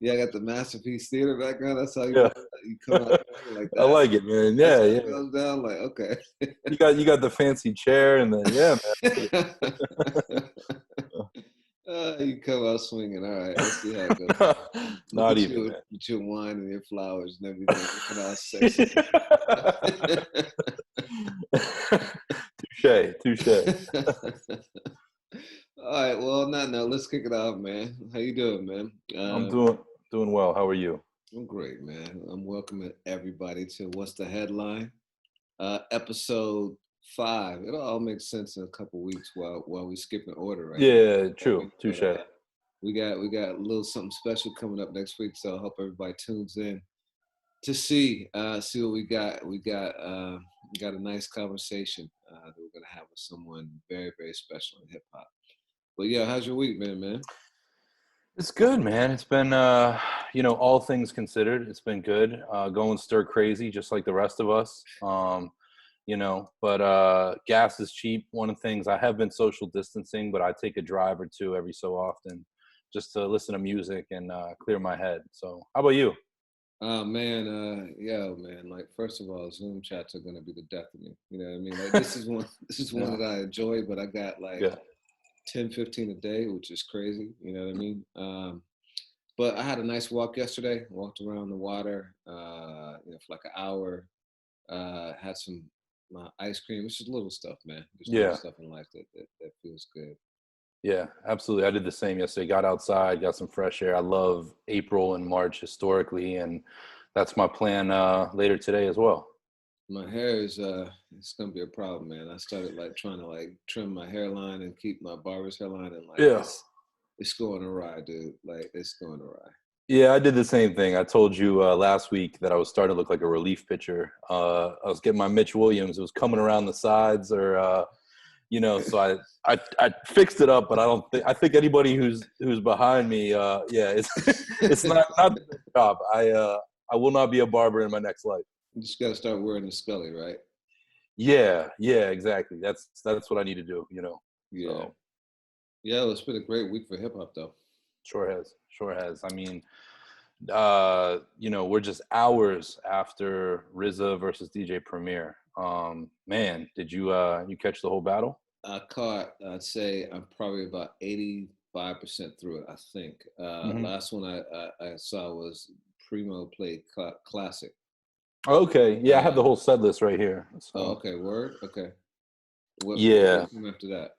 Yeah, I got the Masterpiece Theater background. That's how Yeah. you come out like I that. like it, man. That's Yeah, how yeah. it goes down. Like, okay. You got the fancy chair and then yeah, man. You come out swinging. All right, let's see how it goes. Look Not at even, you man. with your wine and your flowers and everything, looking all sexy. Touche. All right, well, on that note, let's kick it off, man. How you doing, man? I'm doing well. How are you? I'm great, man. I'm welcoming everybody to What's the Headline? Episode 5. It'll all make sense in a couple weeks while we skip an order right now. Yeah, true. But, Touche. we got a little something special coming up next week, so I hope everybody tunes in to see what we got. We got a nice conversation that we're gonna have with someone very, very special in hip hop. But yeah, how's your week been, man? It's good, man. It's been all things considered, it's been good. Going stir crazy just like the rest of us. But gas is cheap. One of the things, I have been social distancing, but I take a drive or two every so often just to listen to music and clear my head. So how about you? Oh man, yeah, man. Like, first of all, Zoom chats are gonna be the death of me. You know what I mean? Like, this is one this is one Yeah. that I enjoy, but I got like Yeah. 10, 15 a day, which is crazy. You know what I mean? But I had a nice walk yesterday. Walked around the water, for like an hour. Had some my ice cream. It's just little stuff, man. There's little Yeah. stuff in life that feels good. Yeah, absolutely. I did the same yesterday. Got outside, got some fresh air. I love April and March historically, and that's my plan later today as well. My hair is it's gonna be a problem, man. I started like trying to like trim my hairline and keep my barber's hairline, and like Yeah. it's going awry, dude. Like, it's going awry. Yeah, I did the same thing. I told you last week that I was starting to look like a relief pitcher. I was getting my Mitch Williams. It was coming around the sides, so I fixed it up, but I think anybody who's behind me, it's not the best job. I will not be a barber in my next life. You just gotta start wearing the Scully, right? Yeah, exactly. That's what I need to do, Yeah. So Yeah, well, it's been a great week for hip hop, though. sure has. I mean, we're just hours after RZA versus DJ Premier. Man, did you catch the whole battle? I'd say I'm probably about 85% through it, I think. Last one I saw was Primo played Classic. Okay, yeah, I have the whole set list right here. So. Oh, okay, word? Okay. What came after that?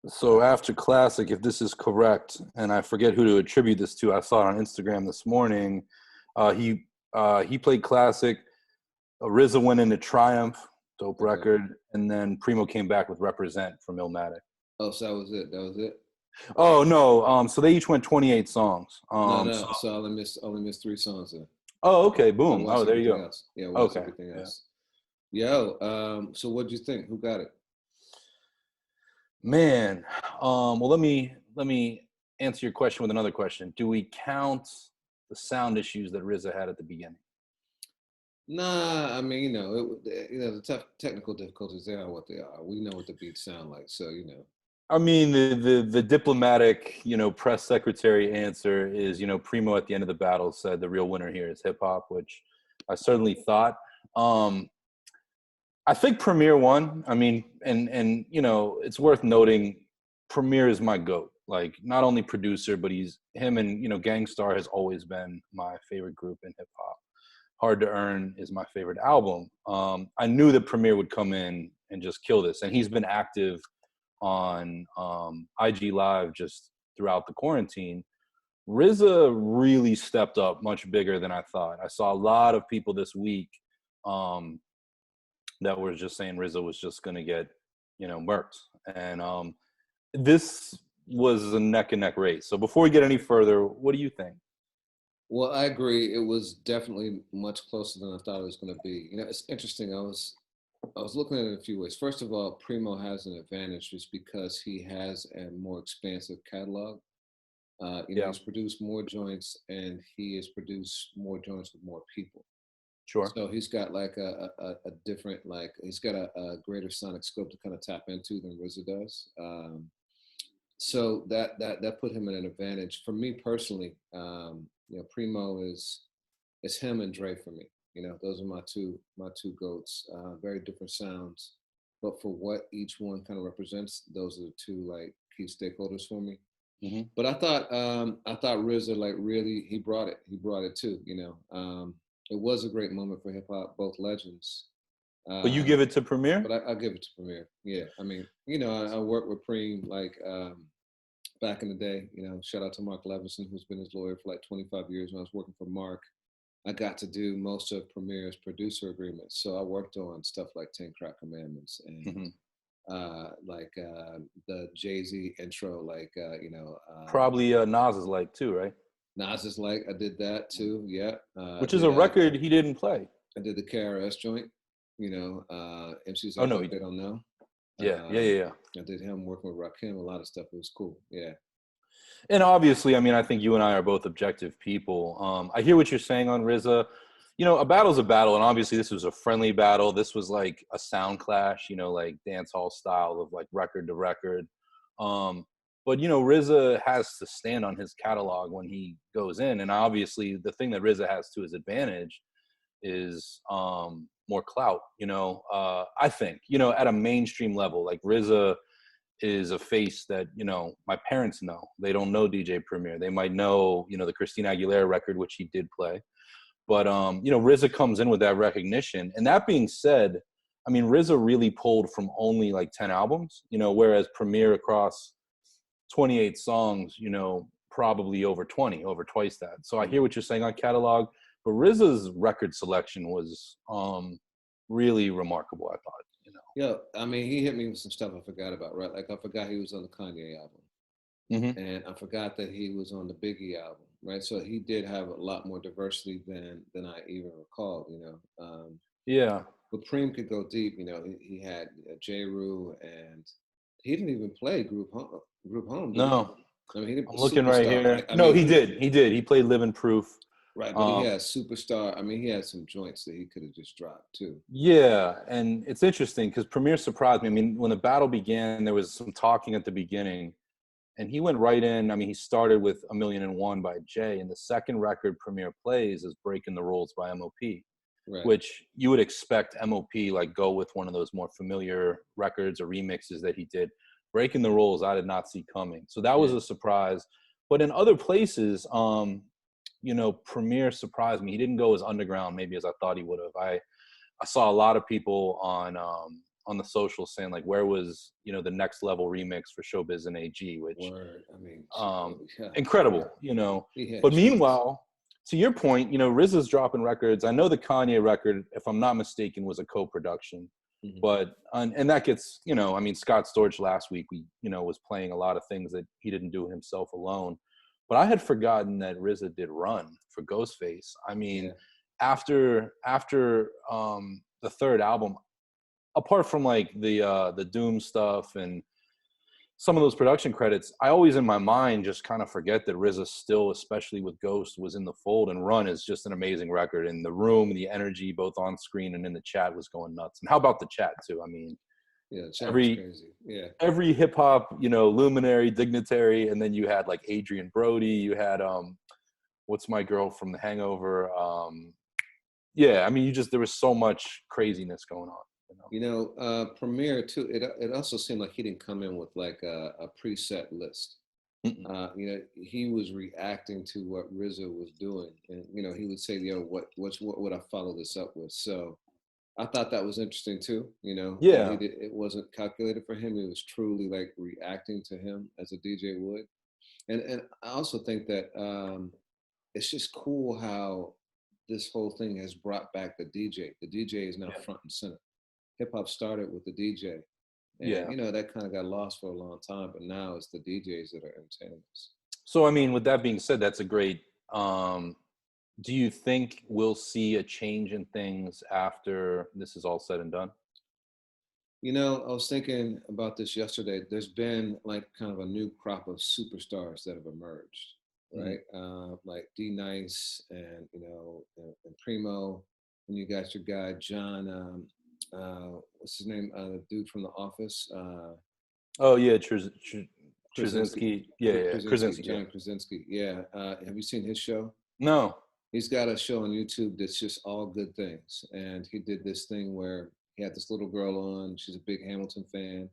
So after Classic, if this is correct, and I forget who to attribute this to, I saw it on Instagram this morning. He played Classic. RZA went into Triumph, dope record, and then Primo came back with Represent from Illmatic. Oh, so that was it. That was it. Oh no, so they each went 28 songs. No. So I only missed 3 songs then. Oh, okay, boom. Oh, there you go. Else. Yeah, watch everything else. Yo, so what'd you think? Who got it? Man, well, let me answer your question with another question. Do we count the sound issues that RZA had at the beginning? Nah, I mean, the technical difficulties, they are what they are. We know what the beats sound like, so I mean, the diplomatic, press secretary answer is, Primo at the end of the battle said the real winner here is hip hop, which I certainly thought. I think Premier won. I mean, and it's worth noting, Premier is my GOAT. Like, not only producer, but him and Gangstar has always been my favorite group in hip hop. Hard to Earn is my favorite album. I knew that Premier would come in and just kill this, and he's been active on IG Live just throughout the quarantine. RZA really stepped up much bigger than I thought. I saw a lot of people this week that were just saying RZA was just going to get, murked. And this was a neck and neck race. So before we get any further, what do you think? Well, I agree. It was definitely much closer than I thought it was going to be. It's interesting. I was looking at it in a few ways. First of all, Primo has an advantage just because he has a more expansive catalog. He's produced more joints, and he has produced more joints with more people. Sure. So he's got like a different, like, he's got a greater sonic scope to kind of tap into than RZA does. so that put him at an advantage. For me personally, Primo is him and Dre for me. Those are my two goats. Very different sounds, but for what each one kind of represents, those are the two like key stakeholders for me. Hmm. But I thought RZA like really he brought it. He brought it too. It was a great moment for hip hop, both legends. But you Um, give it to Premier? but I'll give it to Premier. Yeah, I mean, I worked with Preem like back in the day. Shout out to Mark Levinson, who's been his lawyer for like 25 years. When I was working for Mark, I got to do most of Premier's producer agreements. So I worked on stuff like 10 Crack Commandments and Hmm. the Jay-Z intro, Probably Nas is like too, right? Nas is like, I did that too. Yeah. I Which is did a record he didn't play. I did the KRS joint, MC's Oh act no, like he they did. don't know. Yeah, yeah, yeah, yeah. I did him working with Rakim, a lot of stuff. It was cool. Yeah. And obviously, I mean, I think you and I are both objective people. I hear what you're saying on RZA. A battle's a battle, and obviously, this was a friendly battle. This was like a sound clash, like dance hall style of like record to record. But RZA has to stand on his catalog when he goes in, and obviously, the thing that RZA has to his advantage is more clout. I think at a mainstream level, like RZA is a face that my parents know. They don't know DJ Premier. They might know the Christina Aguilera record, which he did play, but RZA comes in with that recognition. And that being said, I mean, RZA really pulled from only like 10 albums, whereas Premier across 28 songs, probably over 20, over twice that. So I hear what you're saying on catalog, but RZA's record selection was really remarkable, I thought. Yeah, I mean, he hit me with some stuff I forgot about, right? Like I forgot he was on the Kanye album, Mm-hmm. and I forgot that he was on the Biggie album, right? So he did have a lot more diversity than I even recalled, Yeah. But Preem could go deep, He had J. Rue, and he didn't even play Group Home, did he? No, I mean, he didn't I'm looking right Superstar, right? here. I No, mean, he did. He did. He played Living Proof. right, but he Um, had Superstar. I mean, he had some joints that he could have just dropped too. yeah, and it's interesting because Premier surprised me. I mean, when the battle began, there was some talking at the beginning, and he went right in. I mean, he started with A Million and One by Jay, and the second record Premier plays is Breaking the Rules by MOP, Right. which you would expect MOP like go with one of those more familiar records or remixes that he did. Breaking the Rules, I did not see coming, so that was a surprise. But in other places, Premier surprised me. He didn't go as underground maybe as I thought he would have. I saw a lot of people on the social saying like, where was the next level remix for Showbiz and AG, which Word. I mean, incredible, He had But joints. meanwhile, to your point, RZA's dropping records. I know the Kanye record, if I'm not mistaken, was a co-production. Mhm. But and that gets I mean, Scott Storch last week was playing a lot of things that he didn't do himself alone. But I had forgotten that RZA did Run for Ghostface. I mean, after the third album, apart from like the Doom stuff and some of those production credits, I always in my mind just kind of forget that RZA still, especially with Ghost, was in the fold. And Run is just an amazing record. And the room, the energy, both on screen and in the chat, was going nuts. And how about the chat too? I mean, the chat was crazy. Yeah, every hip hop, luminary, dignitary, and then you had like Adrian Brody. You had what's my girl from The Hangover? Yeah, I mean, there was so much craziness going on. Premiere too. It also seemed like he didn't come in with like a preset list. He was reacting to what RZA was doing, and he would say, "Yo, what would I follow this up with?" So I thought that was interesting too. Yeah. It wasn't calculated for him. It was truly like reacting to him as a DJ would, and I also think that it's just cool how this whole thing has brought back the DJ. The DJ is now front and center. Hip hop started with the DJ, and that kind of got lost for a long time. But now it's the DJs that are entertaining us. So I mean, with that being said, that's a great. Do you think we'll see a change in things after this is all said and done? I was thinking about this yesterday. There's been like kind of a new crop of superstars that have emerged, right? Like D Nice and Primo, and you got your guy John. What's his name? The dude from The Office. Oh yeah, Krasinski. Yeah. Krasinski. Yeah. John Krasinski. Yeah. Have you seen his show? No. He's got a show on YouTube that's just all good things. And he did this thing where he had this little girl on. She's a big Hamilton fan.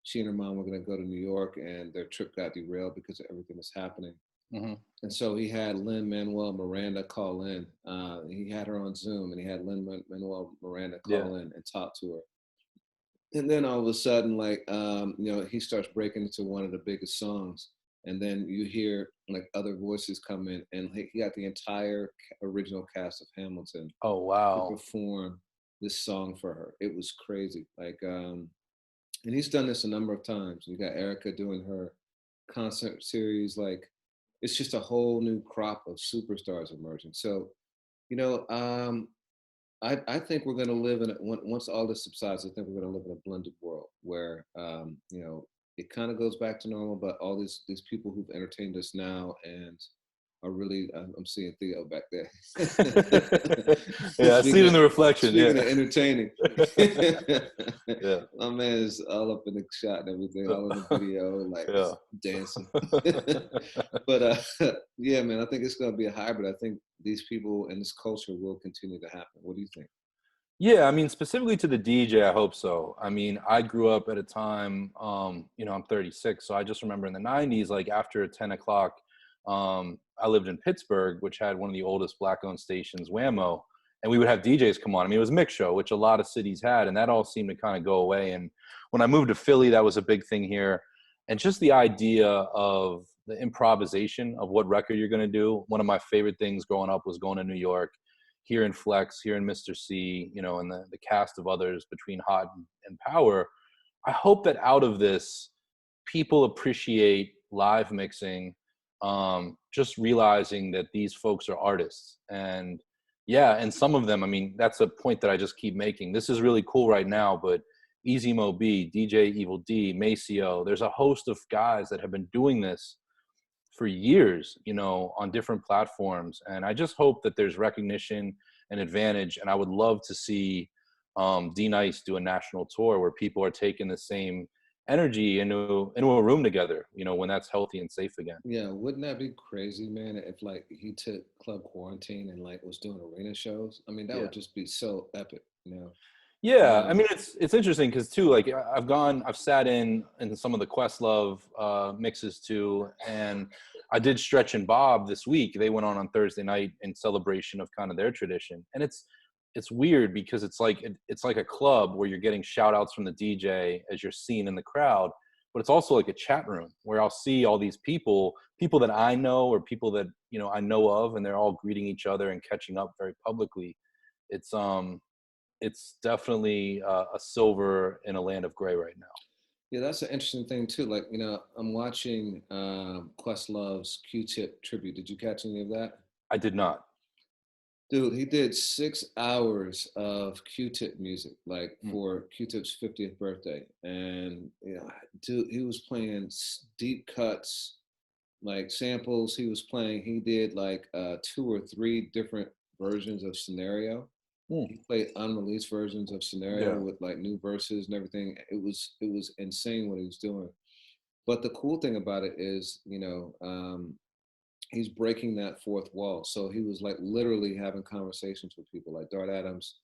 She and her mom were going to go to New York, and their trip got derailed because of everything that's happening. Mm-hmm. And so he had Lin-Manuel Miranda call in. He had her on Zoom, and he had Lin-Manuel Miranda call in and talk to her. And then all of a sudden, like, he starts breaking into one of the biggest songs. And then you hear like other voices come in, and he got the entire original cast of Hamilton Oh, wow. to perform this song for her. It was crazy. Like, and he's done this a number of times. You got Erica doing her concert series. Like, it's just a whole new crop of superstars emerging. So, I think we're going to live in once all this subsides. I think we're going to live in a blended world where it kind of goes back to normal, but all these people who've entertained us now and are really, I'm seeing Theo back there. Yeah, I see it in the reflection. Speaking of entertaining, yeah, my man is all up in the shot and everything, all in the video, like dancing. But yeah, man, I think it's going to be a hybrid. I think these people and this culture will continue to happen. What do you think? Yeah, I mean, specifically to the DJ, I hope so. I mean, I grew up at a time, I'm 36, so I just remember in the 90s, like after 10 o'clock, I lived in Pittsburgh, which had one of the oldest Black-owned stations, Whammo, and we would have DJs come on. I mean, it was a mix show, which a lot of cities had, and that all seemed to kind of go away. And when I moved to Philly, that was a big thing here. And just the idea of the improvisation of what record you're going to do. One of my favorite things growing up was going to New York, hearing Flex, hearing Mr. C, and the cast of others between Hot and Power. I hope that out of this, people appreciate live mixing, just realizing that these folks are artists. And and some of them, I mean, that's a point that I just keep making. This is really cool right now, but Easy Mo B, DJ Evil D, Maceo, there's a host of guys that have been doing this for years, on different platforms. And I just hope that there's recognition and advantage. And I would love to see D-Nice do a national tour where people are taking the same energy into a room together, when that's healthy and safe again. Yeah, wouldn't that be crazy, man, if like he took Club Quarantine and like was doing arena shows? I mean, that would just be so epic, Yeah, I mean, it's interesting because too, like I've sat in some of the Questlove mixes too, and I did Stretch and Bob this week. They went on Thursday night in celebration of kind of their tradition, and it's weird because it's like a club where you're getting shout outs from the DJ as you're seen in the crowd, but it's also like a chat room where I'll see all these people that I know or people that I know of, and they're all greeting each other and catching up very publicly. It's definitely a silver in a land of gray right now. Yeah, that's an interesting thing too. Like, I'm watching Questlove's Q-Tip tribute. Did you catch any of that? I did not. Dude, he did 6 hours of Q-Tip music, like for Q-Tip's 50th birthday. And, dude, he was playing deep cuts, like samples. He did like 2 or 3 different versions of Scenario. He played unreleased versions of Scenario with like new verses and everything. It was insane what he was doing. But the cool thing about it is, he's breaking that fourth wall. So he was like literally having conversations with people like Dart Adams.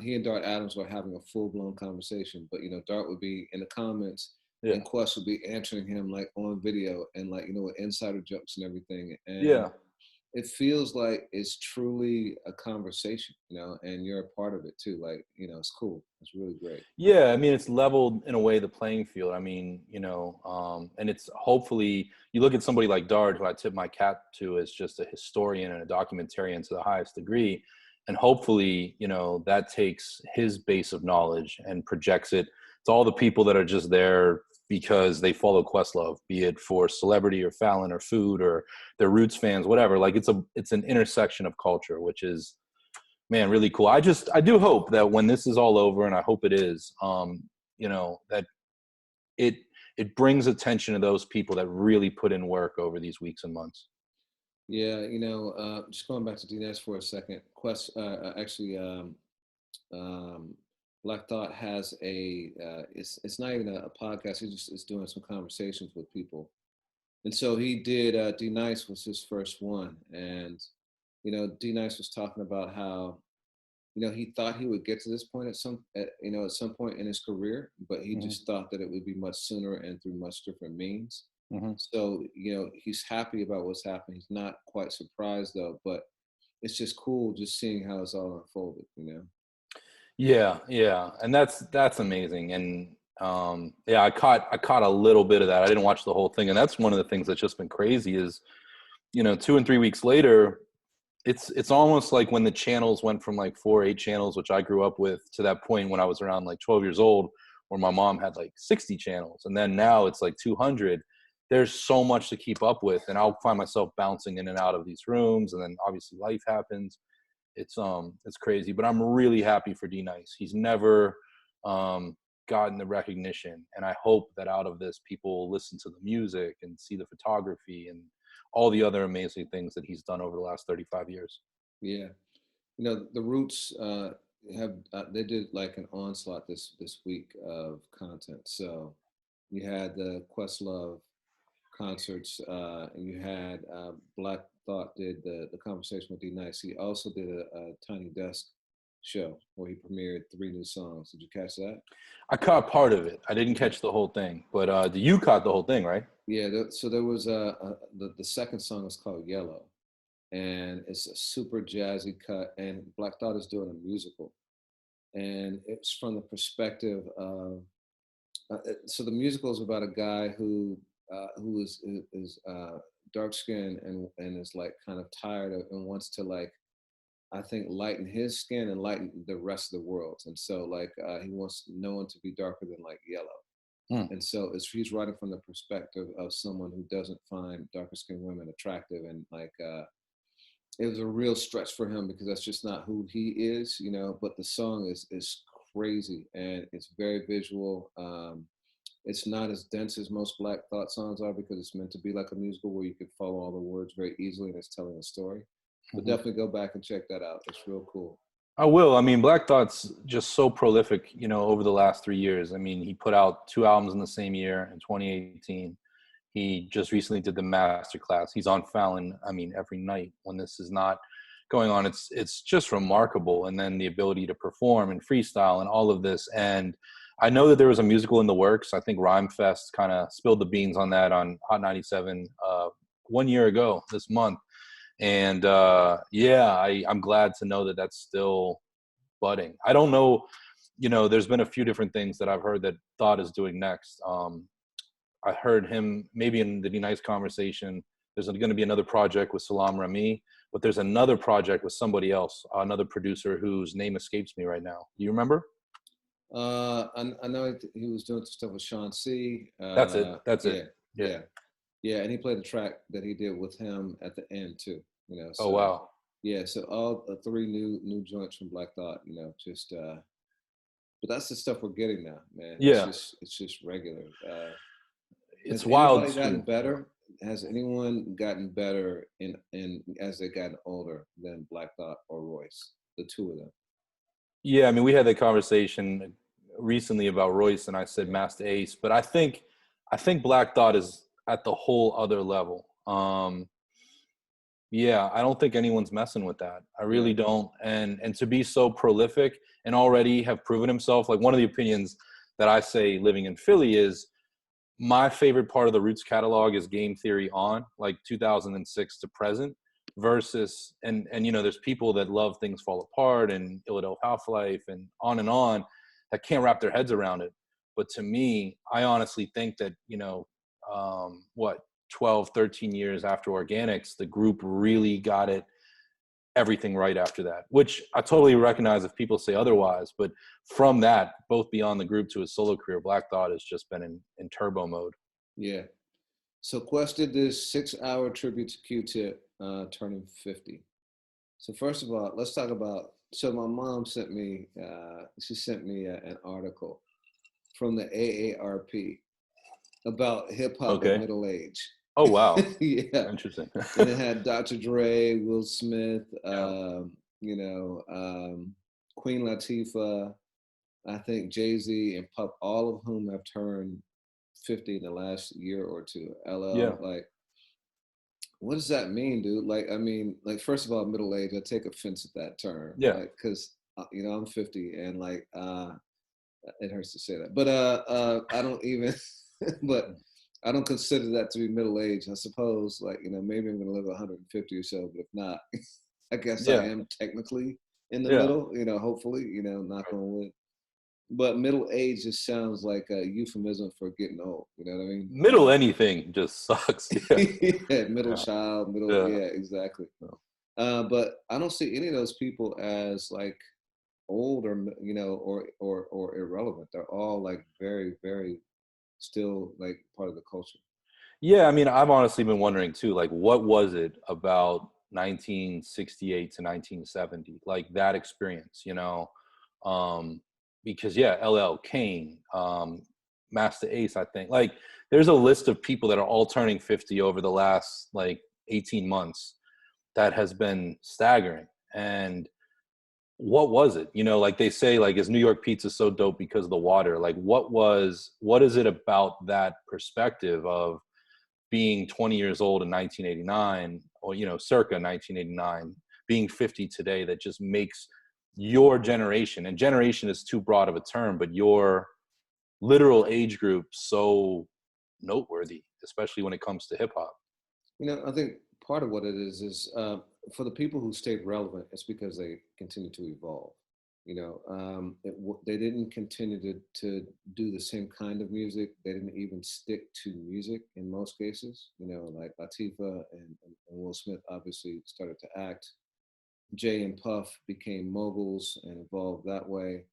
He and Dart Adams were having a full-blown conversation, but Dart would be in the comments and Quest would be answering him like on video and like, with insider jokes and everything. And it feels like it's truly a conversation, and you're a part of it too. Like, it's cool. It's really great. Yeah, I mean, it's leveled in a way the playing field. I mean, and it's hopefully you look at somebody like Dard, who I tip my cap to as just a historian and a documentarian to the highest degree. And hopefully, that takes his base of knowledge and projects it to all the people that are just there because they follow Questlove, be it for celebrity or Fallon or food or their Roots fans, whatever. Like it's an intersection of culture, which is, man, really cool. I do hope that when this is all over, and I hope it is, that it brings attention to those people that really put in work over these weeks and months. Yeah, just going back to D-Nice for a second. Quest, actually, Black Thought has it's not even a podcast. He just is doing some conversations with people, and so he did. D Nice was his first one, and D Nice was talking about how he thought he would get to this point at some point in his career, but he Hmm. just thought that it would be much sooner and through much different means. Hmm. So he's happy about what's happening. He's not quite surprised though, but it's just cool just seeing how it's all unfolded. Yeah, yeah, and that's amazing. And yeah, I caught a little bit of that. I didn't watch the whole thing, and that's one of the things that's just been crazy is 2 and 3 weeks later, it's almost like when the channels went from like 4 8 channels, which I grew up with, to that point when I was around like 12 years old, where my mom had like 60 channels, and then now it's like 200. There's so much to keep up with, and I'll find myself bouncing in and out of these rooms, and then obviously life happens. It's crazy, but I'm really happy for D Nice. He's never um gotten the recognition, and I hope that out of this people listen to the music and see the photography and all the other amazing things that he's done over the last 35 years. Yeah. The Roots have they did like an onslaught this week of content. So you had the Questlove concerts, and you had Black Thought did the conversation with D Nice. He also did a Tiny Desk show where he premiered 3 new songs. Did you catch that? I caught part of it. I didn't Yeah. catch the whole thing, but you caught the whole thing, right? Yeah. So there was the second song is called Yellow, and it's a super jazzy cut. And Black Thought is doing a musical, and it's from the perspective of so the musical is about a guy who is dark skinned and is like kind of tired of and wants to like I think lighten his skin and lighten the rest of the world. And so like he wants no one to be darker than like yellow. Hmm. And so he's writing from the perspective of someone who doesn't find darker skinned women attractive, and like it was a real stretch for him because that's just not who he is. But the song is crazy and it's very visual. It's not as dense as most Black Thought songs are because it's meant to be like a musical where you can follow all the words very easily and it's telling a story. But Hmm. definitely go back and check that out. It's real cool. I will. I mean, Black Thought's just so prolific, over the last 3 years. I mean, he put out 2 albums in the same year in 2018. He just recently did the master class. He's on Fallon, I mean, every night when this is not going on. It's just remarkable. And then the ability to perform and freestyle and all of this. And I know that there was a musical in the works. I think Rhyme Fest kind of spilled the beans on that on Hot 97 one year ago this month. And yeah, I'm glad to know that that's still budding. I don't know, there's been a few different things that I've heard that Thought is doing next. I heard him maybe in the D Nice conversation. There's going to be another project with Salam Rami, but there's another project with somebody else, another producer whose name escapes me right now. Do you remember? I know he was doing some stuff with Sean C. That's it. That's it. Yeah, Yeah. yeah, yeah, and he played a track that he did with him at the end too. Oh So wow. yeah, so all the 3 new joints from Black Thought. Just but that's the stuff we're getting now, man. It's Yeah. just regular. It's Has wild anybody gotten too. better? Has anyone gotten better in as they gotten older than Black Thought or Royce? The two of them. Yeah, I mean, we had that conversation recently about Royce, and I said Yeah. Master Ace, but I think Black Thought is at the whole other level. Yeah, I don't think anyone's messing with that. I really Yeah. don't. And to be so prolific and already have proven himself, like one of the opinions that I say living in Philly is my favorite part of the Roots catalog is Game Theory on, like 2006 to present, versus and there's people that love Things Fall Apart and Philadelphia Half-Life and on that can't wrap their heads around it. But to me, I honestly think that what 12, 13 years after Organics, the group really got it everything right after that, which I totally recognize if people say otherwise. But from that, both beyond the group to his solo career, Black Thought has just been in turbo mode. Yeah. So Quest did this 6-hour tribute to Q-Tip, turning 50. So first of all, let's talk about. So my mom sent me. She sent me an article from the AARP about hip hop and Okay. middle age. Oh wow. Yeah, Interesting. and it had Dr. Dre, Will Smith, Yeah. you know, Queen Latifah, I think Jay-Z and Puff, all of whom have turned 50 in the last year or two. Yeah. LL, like, what does that mean, dude? Like, I mean, like, first of all, middle age, I take offense at that term, Yeah. like, because, you know, I'm 50 and like, it hurts to say that, but I don't even, but I don't consider that to be middle age. I suppose, like, you know, maybe I'm gonna live 150 or so, but if not, I guess I Yeah. am technically in the Yeah. middle. You know, hopefully, you know, knock on wood. But middle age just sounds like a euphemism for getting old. You know what I mean? Middle anything just sucks. Yeah. Yeah, middle Yeah. child, middle. Yeah. Yeah, exactly. But I don't see any of those people as like old or you know or irrelevant. They're all like very very still like part of the culture. Yeah, I mean, I've honestly been wondering too, like, what was it about 1968 to 1970, like that experience, you know? Um, because yeah, LL Kane, Master Ace, I think. Like, there's a list of people that are all turning 50 over the last like 18 months that has been staggering. And what was it? You know, like they say, like, is New York pizza so dope because of the water? Like, what is it about that perspective of being 20 years old in 1989, or you know, circa 1989, being 50 today, that just makes your generation, and generation is too broad of a term, but your literal age group so noteworthy, especially when it comes to hip hop? You know, I think part of what it is for the people who stayed relevant, it's because they continue to evolve. You know, they didn't continue to do the same kind of music. They didn't even stick to music in most cases. You know, like Latifah and Will Smith obviously started to act. Jay and Puff became moguls and evolved that way.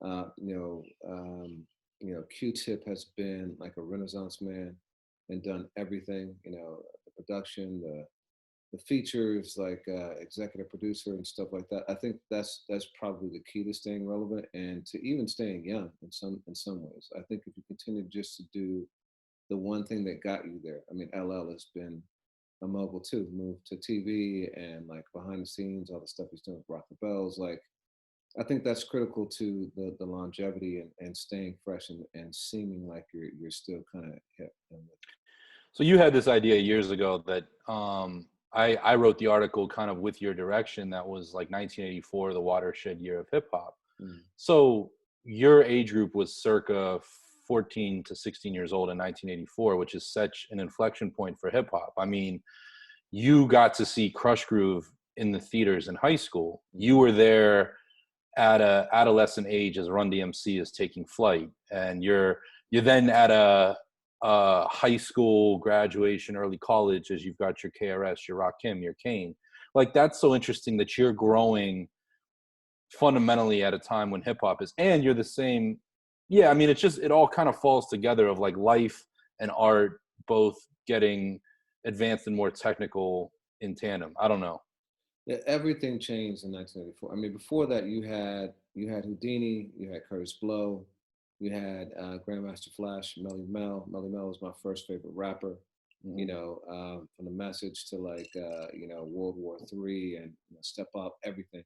Uh, you know, um, you know, Q-Tip has been like a Renaissance man and done everything. You know, the production, the features, like executive producer and stuff like that. I think that's probably the key to staying relevant and to even staying young in some ways. I think if you continue just to do the one thing that got you there. I mean, LL has been a mogul too, moved to TV and like behind the scenes, all the stuff he's doing with Rock the Bells. Like, I think that's critical to the longevity and staying fresh and seeming like you're still kind of hip. And So you had this idea years ago that I wrote the article kind of with your direction, that was like 1984, the watershed year of hip hop. mm, So your age group was circa 14 to 16 years old in 1984, which is such an inflection point for hip hop. I mean, you got to see Crush Groove in the theaters in high school. You were there at a adolescent age as Run DMC is taking flight, and you're then at a high school graduation, early college, as you've got your KRS, your Rakim, your Kane. Like, that's so interesting that you're growing fundamentally at a time when hip hop is, and you're the same. Yeah, I mean, it's just, it all kind of falls together of like life and art both getting advanced and more technical in tandem. I don't know. yeah, everything changed in 1984. I mean, before that, you had Houdini, you had Curtis Blow, you had Grandmaster Flash, Melly Mel. Melly Mel was my first favorite rapper. You Mhm. know, from the Message to like you know World War III and you know, Step Up, everything.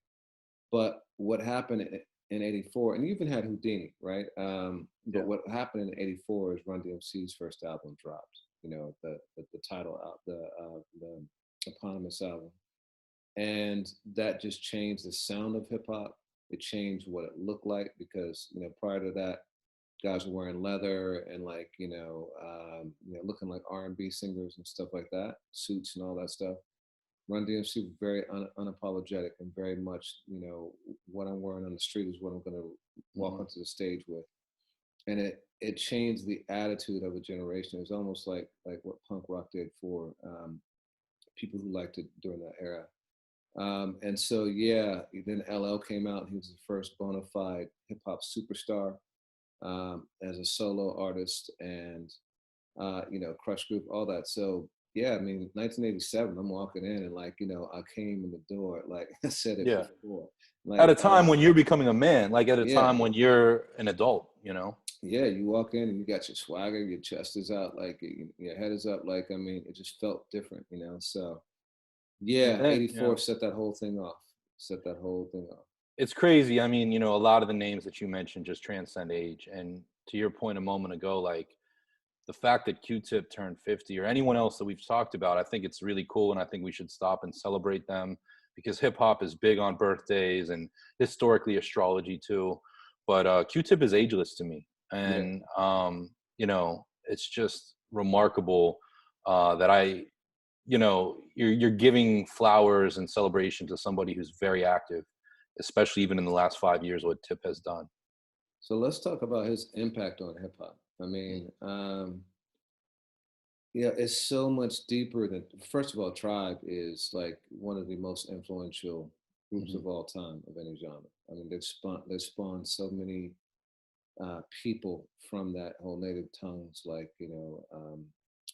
But what happened in '84, and you even had Houdini, right? But Yeah. what happened in '84 is Run DMC's first album dropped. You know, the title out the eponymous album, and that just changed the sound of hip hop. It changed what it looked like because you know prior to that, guys were wearing leather and like you know looking like R&B singers and stuff like that, suits and all that stuff. Run DMC was very unapologetic and very much you know what I'm wearing on the street is what I'm going to walk Mhm. onto the stage with, and it changed the attitude of a generation. It was almost like what punk rock did for people who liked it during that era. And so, yeah, then LL came out. He was the first bona fide hip hop superstar as a solo artist, and you know, Crush Group, all that. So, yeah, I mean, 1987, I'm walking in, and like, you know, I came in the door, like I said it Yeah. before, At like, a time when you're becoming a man, like at a yeah, time when you're an adult, you know? yeah, you walk in and you got your swagger, your chest is out, like your head is up, like, I mean, it just felt different, you know. So, yeah, And yeah. '84 set that whole thing off, set that whole thing off. it's crazy. I mean, a lot of the names that you mentioned just transcend age. And to your point a moment ago, like the fact that Q-Tip turned 50 or anyone else that we've talked about, I think it's really cool. And I think we should stop and celebrate them because hip hop is big on birthdays and historically astrology too. But Q-Tip is ageless to me. Yeah. And, it's just remarkable that you're giving flowers and celebration to somebody who's very active, especially even in the last 5 years, what Tip has done. So let's talk about his impact on hip hop. I mean, yeah, it's so much deeper than. First of all, Tribe is like one of the most influential groups Mm-hmm. of all time of any genre. I mean, they've spawned so many people from that whole native tongues, like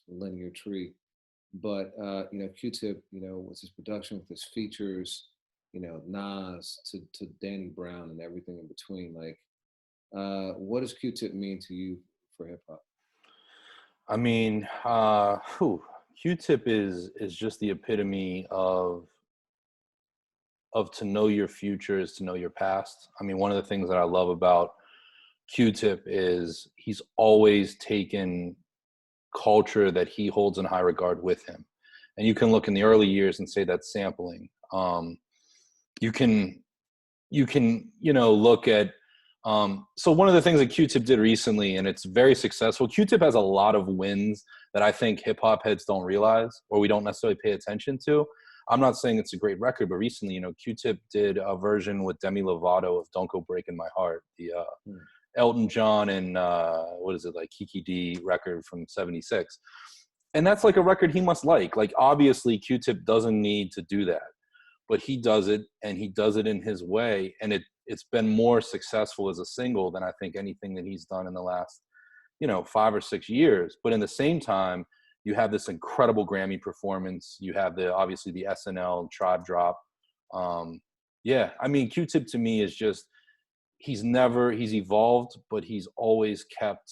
linear tree. But Q-Tip, with his production, with his features, Nas to Danny Brown and everything in between. Like, what does Q-Tip mean to you for hip hop? I mean, Q-Tip is just the epitome of to know your future is to know your past. I mean, one of the things that I love about Q-Tip is he's always taken culture that he holds in high regard with him. And you can look in the early years and say that's sampling. You can look at so one of the things that Q-Tip did recently, and it's very successful. Q-Tip has a lot of wins that I think hip hop heads don't realize or we don't necessarily pay attention to. I'm not saying it's a great record, but recently, Q-Tip did a version with Demi Lovato of "Don't Go Breaking My Heart," the Hmm. Elton John and what is it, like Kiki D record from '76, and that's like a record he must like. Like obviously, Q-Tip doesn't need to do that, but he does it, and he does it in his way, and it's been more successful as a single than I think anything that he's done in the last 5 or 6 years. But in the same time, you have this incredible Grammy performance. You have obviously the SNL Tribe drop. Yeah, I mean, Q-Tip to me is just he's evolved, but he's always kept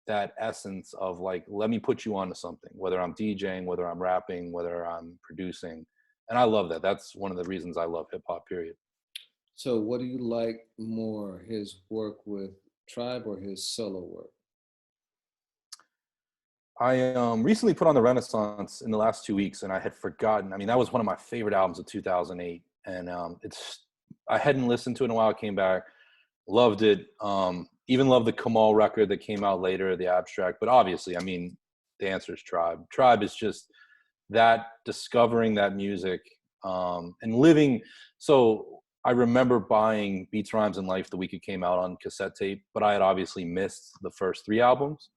that essence of like, let me put you onto something, whether I'm DJing, whether I'm rapping, whether I'm producing. And I love that. That's one of the reasons I love hip hop, period. So, what do you like more, his work with Tribe or his solo work? I recently put on the Renaissance in the last 2 weeks, and I had forgotten. I mean, that was one of my favorite albums of 2008, and I hadn't listened to it in a while. I came back, loved it. Even loved the Kamal record that came out later, the Abstract. But obviously, I mean, the answer is Tribe. Tribe is just that discovering that music and living. So I remember buying Beats, Rhymes, and Life the week it came out on cassette tape, but I had obviously missed the first 3 albums.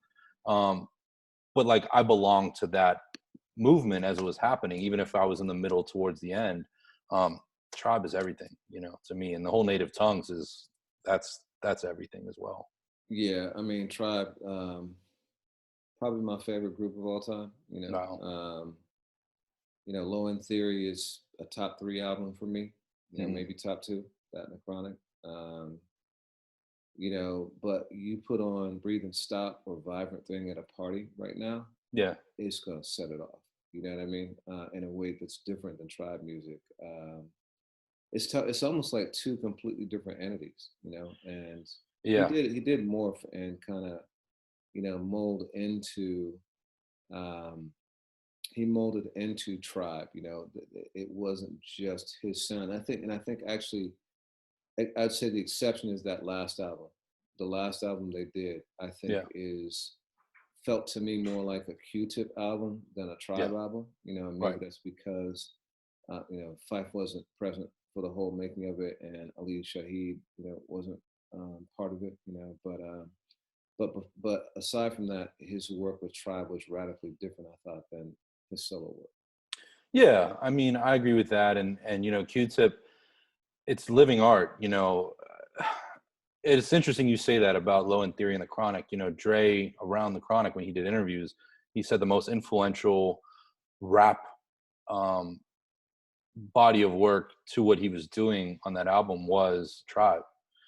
But like I belonged to that movement as it was happening, even if I was in the middle towards the end. Tribe is everything, to me, and the whole Native Tongues is that's everything as well. Yeah, I mean, Tribe, probably my favorite group of all time. No. Low End Theory is a top three album for me. Mm-hmm. Maybe top two. That and the Chronic. But you put on Breathe and Stop or Vibrant Thing at a party right now, Yeah. it's gonna set it off. You know what I mean? In a way that's different than Tribe music. It's almost like two completely different entities, and he Yeah. did morph and kind of, mold into he molded into Tribe. It wasn't just his sound. I think actually, I'd say the exception is that last album. The last album they did, I think, Yeah. is felt to me more like a Q-Tip album than a Yeah. Tribe album. And maybe Right. that's because Fife wasn't present for the whole making of it, and Ali Shaheed, wasn't part of it. But aside from that, his work with Tribe was radically different, I thought, than his solo work. Yeah. I mean, I agree with that. And Q-Tip, it's living art. It's interesting you say that about Low End Theory and the Chronic. Dre around the Chronic, when he did interviews, he said the most influential rap body of work to what he was doing on that album was Tribe.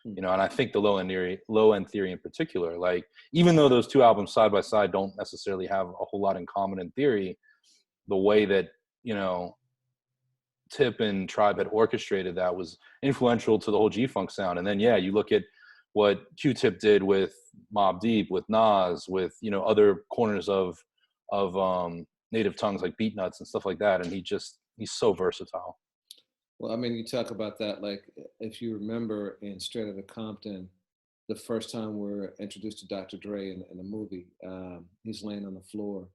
And I think the Low End Theory in particular, like even though those two albums side by side don't necessarily have a whole lot in common in theory, the way that Tip and Tribe had orchestrated that was influential to the whole G-Funk sound. And then, yeah, you look at what Q-Tip did with Mobb Deep, with Nas, with, you know, other corners of native tongues like Beatnuts and stuff like that. And he's so versatile. Well, I mean, you talk about that, like, if you remember in Straight Outta Compton, the first time we're introduced to Dr. Dre in the movie, he's laying on the floor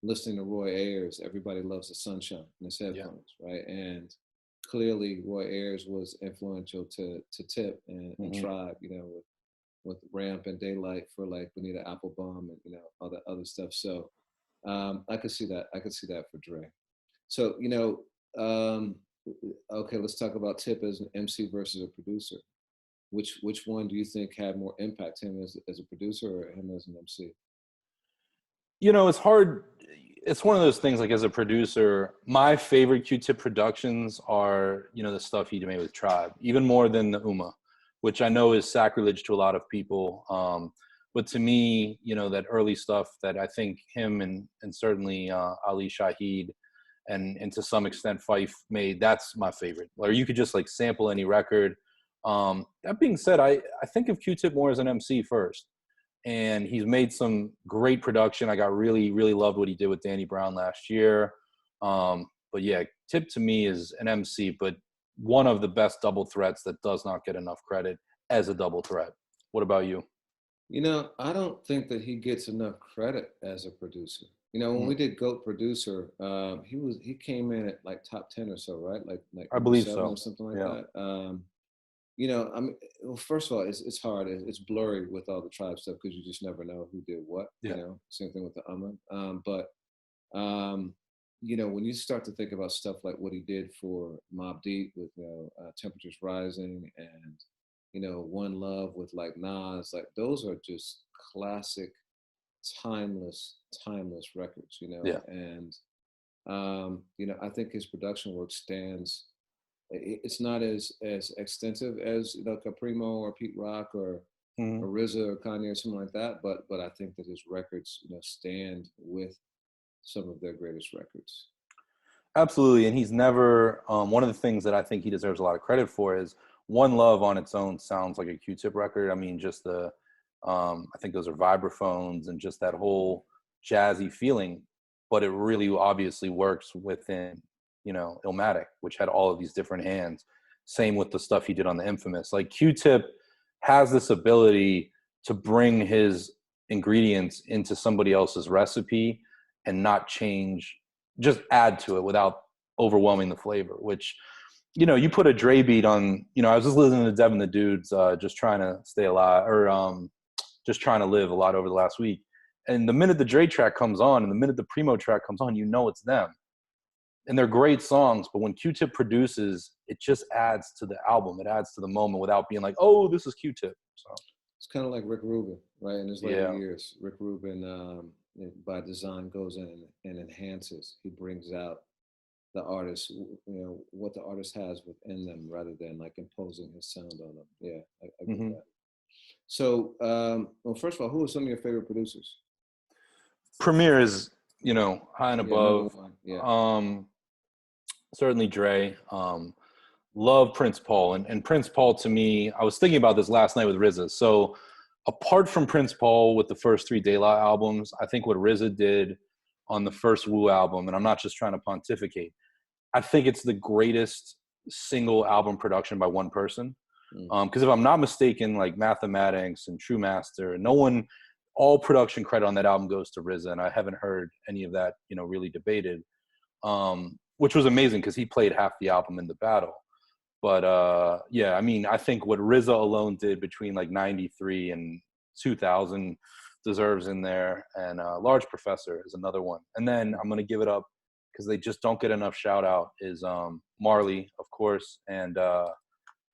listening to Roy Ayers, Everybody Loves the Sunshine in his headphones, right? And clearly Roy Ayers was influential to Tip and Tribe, you know, with Ramp and Daylight for like Bonita Applebum and, you know, all that other stuff. So I could see that. I could see that for Dre. So, you know, okay, let's talk about Tip as an MC versus a producer. Which one do you think had more impact, him as a producer or him as an MC? You know, it's hard. It's one of those things, like, as a producer, my favorite Q-Tip productions are, you know, the stuff he made with Tribe, even more than the Uma, which I know is sacrilege to a lot of people. But to me, you know, that early stuff that I think him and certainly Ali Shaheed and to some extent Fife made, that's my favorite. Or you could just like sample any record. That being said, I think of Q-Tip more as an MC first. And he's made some great production. I got really, really loved what he did with Danny Brown last year. But yeah, Tip to me is an MC, but one of the best double threats that does not get enough credit as a double threat. What about you? You know, I don't think that he gets enough credit as a producer. You know, when we did GOAT Producer, he came in at like top 10 or so, right? Like I number believe 7 so. or something like Yeah. that. You know, I mean, well, first of all, it's hard. It's blurry with all the Tribe stuff because you just never know who did what. Yeah. You know, same thing with the But you know, when you start to think about stuff like what he did for Mobb Deep with, you know, Temperatures Rising and, you know, One Love with like Nas, like those are just classic, timeless records. You know, Yeah. and you know, I think his production work stands. It's not as extensive as, you know, Caprimo or Pete Rock or RZA or Kanye or something like that, but I think that his records, you know, stand with some of their greatest records. Absolutely. And he's never, one of the things that I think he deserves a lot of credit for is One Love on its own sounds like a Q-Tip record. I mean, just I think those are vibraphones and just that whole jazzy feeling, but it really obviously works within, you know, Illmatic, which had all of these different hands. Same with the stuff he did on the Infamous. Like Q-Tip has this ability to bring his ingredients into somebody else's recipe and not change, just add to it without overwhelming the flavor, which, you know, you put a Dre beat on, you know, I was just listening to Devin the Dudes, just trying to stay alive, or just trying to live a lot over the last week. And the minute the Dre track comes on and the minute the Primo track comes on, you know it's them. And they're great songs, but when Q-Tip produces, it just adds to the album. It adds to the moment without being like, oh, this is Q-Tip. So it's kind of like Rick Rubin, right? In his later yeah. years, Rick Rubin, by design, goes in and enhances. He brings out the artist, you know, what the artist has within them, rather than like imposing his sound on them. Yeah, I get that. So, well, first of all, who are some of your favorite producers? Premier is, you know, high and above. Yeah. Certainly Dre. Love Prince Paul. And Prince Paul, to me, I was thinking about this last night with RZA. So apart from Prince Paul with the first 3 De La albums, I think what RZA did on the first Wu album, and I'm not just trying to pontificate, I think it's the greatest single album production by one person. Because if I'm not mistaken, like Mathematics and True Master, all production credit on that album goes to RZA, and I haven't heard any of that, you know, really debated, which was amazing because he played half the album in the battle. But yeah, I mean, I think what RZA alone did between like 93 and 2000 deserves in there. And Large Professor is another one. And then I'm going to give it up because they just don't get enough shout out is Marley, of course. And,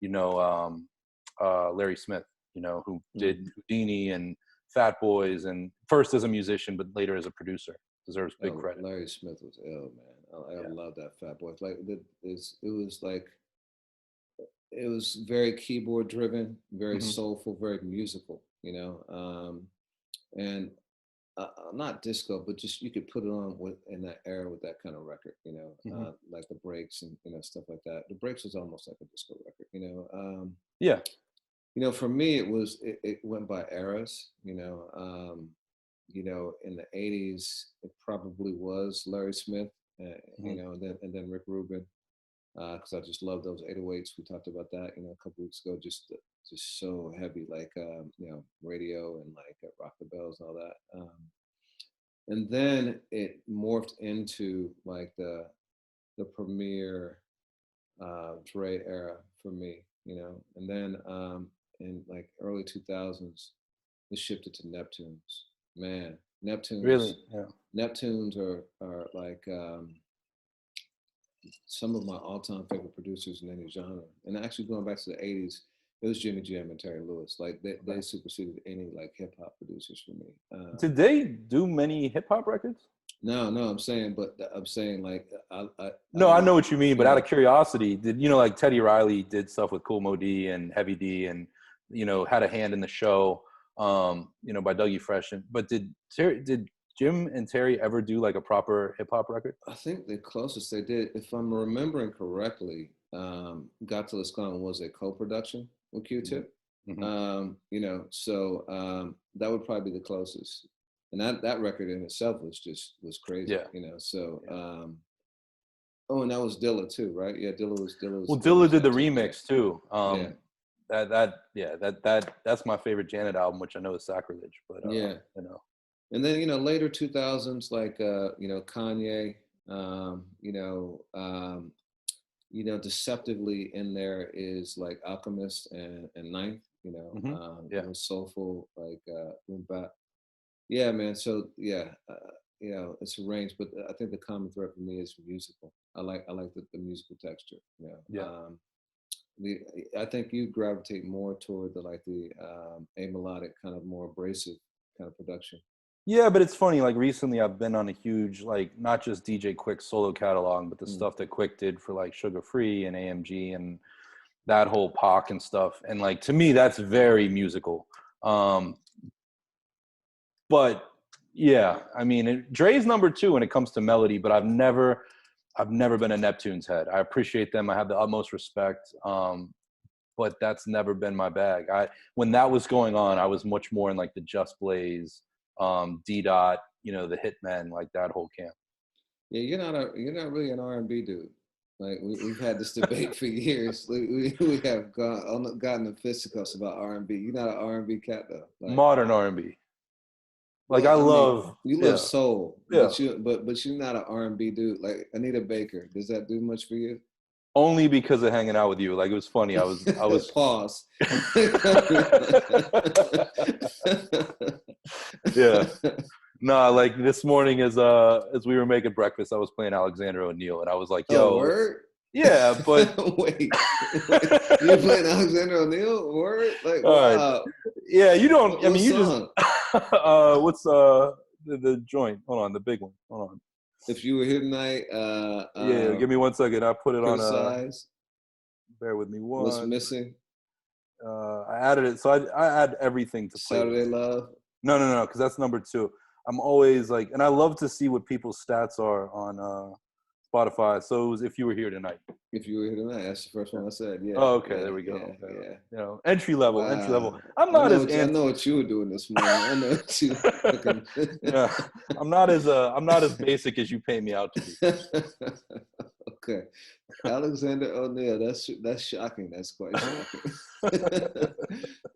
you know, Larry Smith, you know, who did Houdini and Fat Boys, and first as a musician, but later as a producer. Deserves big credit. Larry Smith was ill, man. I love that Fat Boy. Like it was very keyboard driven, very soulful, very musical, you know. And not disco, but just you could put it on in that era with that kind of record, like the Breaks and stuff like that. The Breaks was almost like a disco record. Yeah. For me, it went by eras. In the '80s, it probably was Larry Smith, and then Rick Rubin, because I just love those 808s. We talked about that, a couple weeks ago. Just so heavy, like Radio and like Rock the Bells and all that. And then it morphed into like the Premier Dre era for me, and then in like early 2000s, it shifted to Neptunes. Man, Neptunes. Really? Yeah. Neptunes are like some of my all-time favorite producers in any genre. And actually, going back to the '80s, it was Jimmy Jam and Terry Lewis. Like they superseded any like hip hop producers for me. Did they do many hip hop records? No, I'm saying like I know what you mean, but out of curiosity, did like Teddy Riley did stuff with Cool Mo D and Heavy D, and had a hand in the show, by Dougie Fresh. But did Jim and Terry ever do like a proper hip hop record? I think the closest they did, if I'm remembering correctly, "Got Till It's Gone" was a co-production with Q-Tip. Mm-hmm. So that would probably be the closest. And that record in itself was crazy, Yeah. So, and that was Dilla too, right? Yeah, Dilla was. Well, Dilla did the remix too. That's my favorite Janet album, which I know is sacrilege, but And then later 2000s, like Kanye, deceptively in there is like Alchemist and Ninth, soulful like boom bap. Yeah, man. So it's a range, but I think the common thread for me is musical. I like the musical texture. I think you gravitate more toward the amelodic, kind of more abrasive kind of production. Yeah, but it's funny. Like recently, I've been on a huge not just DJ Quick solo catalog, but the stuff that Quick did for like Sugar Free and AMG and that whole Pac and stuff. And like to me, that's very musical. But yeah, I mean, Dre's number 2 when it comes to melody, but I've never been a Neptune's head. I appreciate them. I have the utmost respect. But that's never been my bag. When that was going on, I was much more in like the Just Blaze, D Dot, the Hitmen, like that whole camp. Yeah, you're not really an R&B dude. Like we've had this debate for years. We have gotten in fisticuffs about R&B. You're not an R&B cat though. Like, modern R&B. Like love soul, yeah. But you're not an R&B dude. Like Anita Baker, does that do much for you? Only because of hanging out with you. Like it was funny. I was pause. Yeah. No, like this morning as we were making breakfast, I was playing Alexander O'Neal, and I was like, "Yo, word." Yeah, but wait, you playing Alexander O'Neal? Word? Like, wow. Yeah, you don't. What you song? Just. What's the joint? Hold on, the big one. Hold on. If You Were Here Tonight. Yeah, give me 1 second. I put it Criticize. On. Bear with me. What's Missing? I added it, so I add everything to play. Saturday Love. No, because that's number 2. I'm always like, and I love to see what people's stats are on Spotify. So it was If You Were Here Tonight. If You Were Here Tonight. That's the first one I said. Yeah. Oh, okay. There we go. Yeah. Entry level. Wow. I'm not I know what you were doing this morning. I know what you. Yeah. I'm not as basic as you pay me out to be. Okay. Alexander O'Neal. That's shocking. That's quite shocking.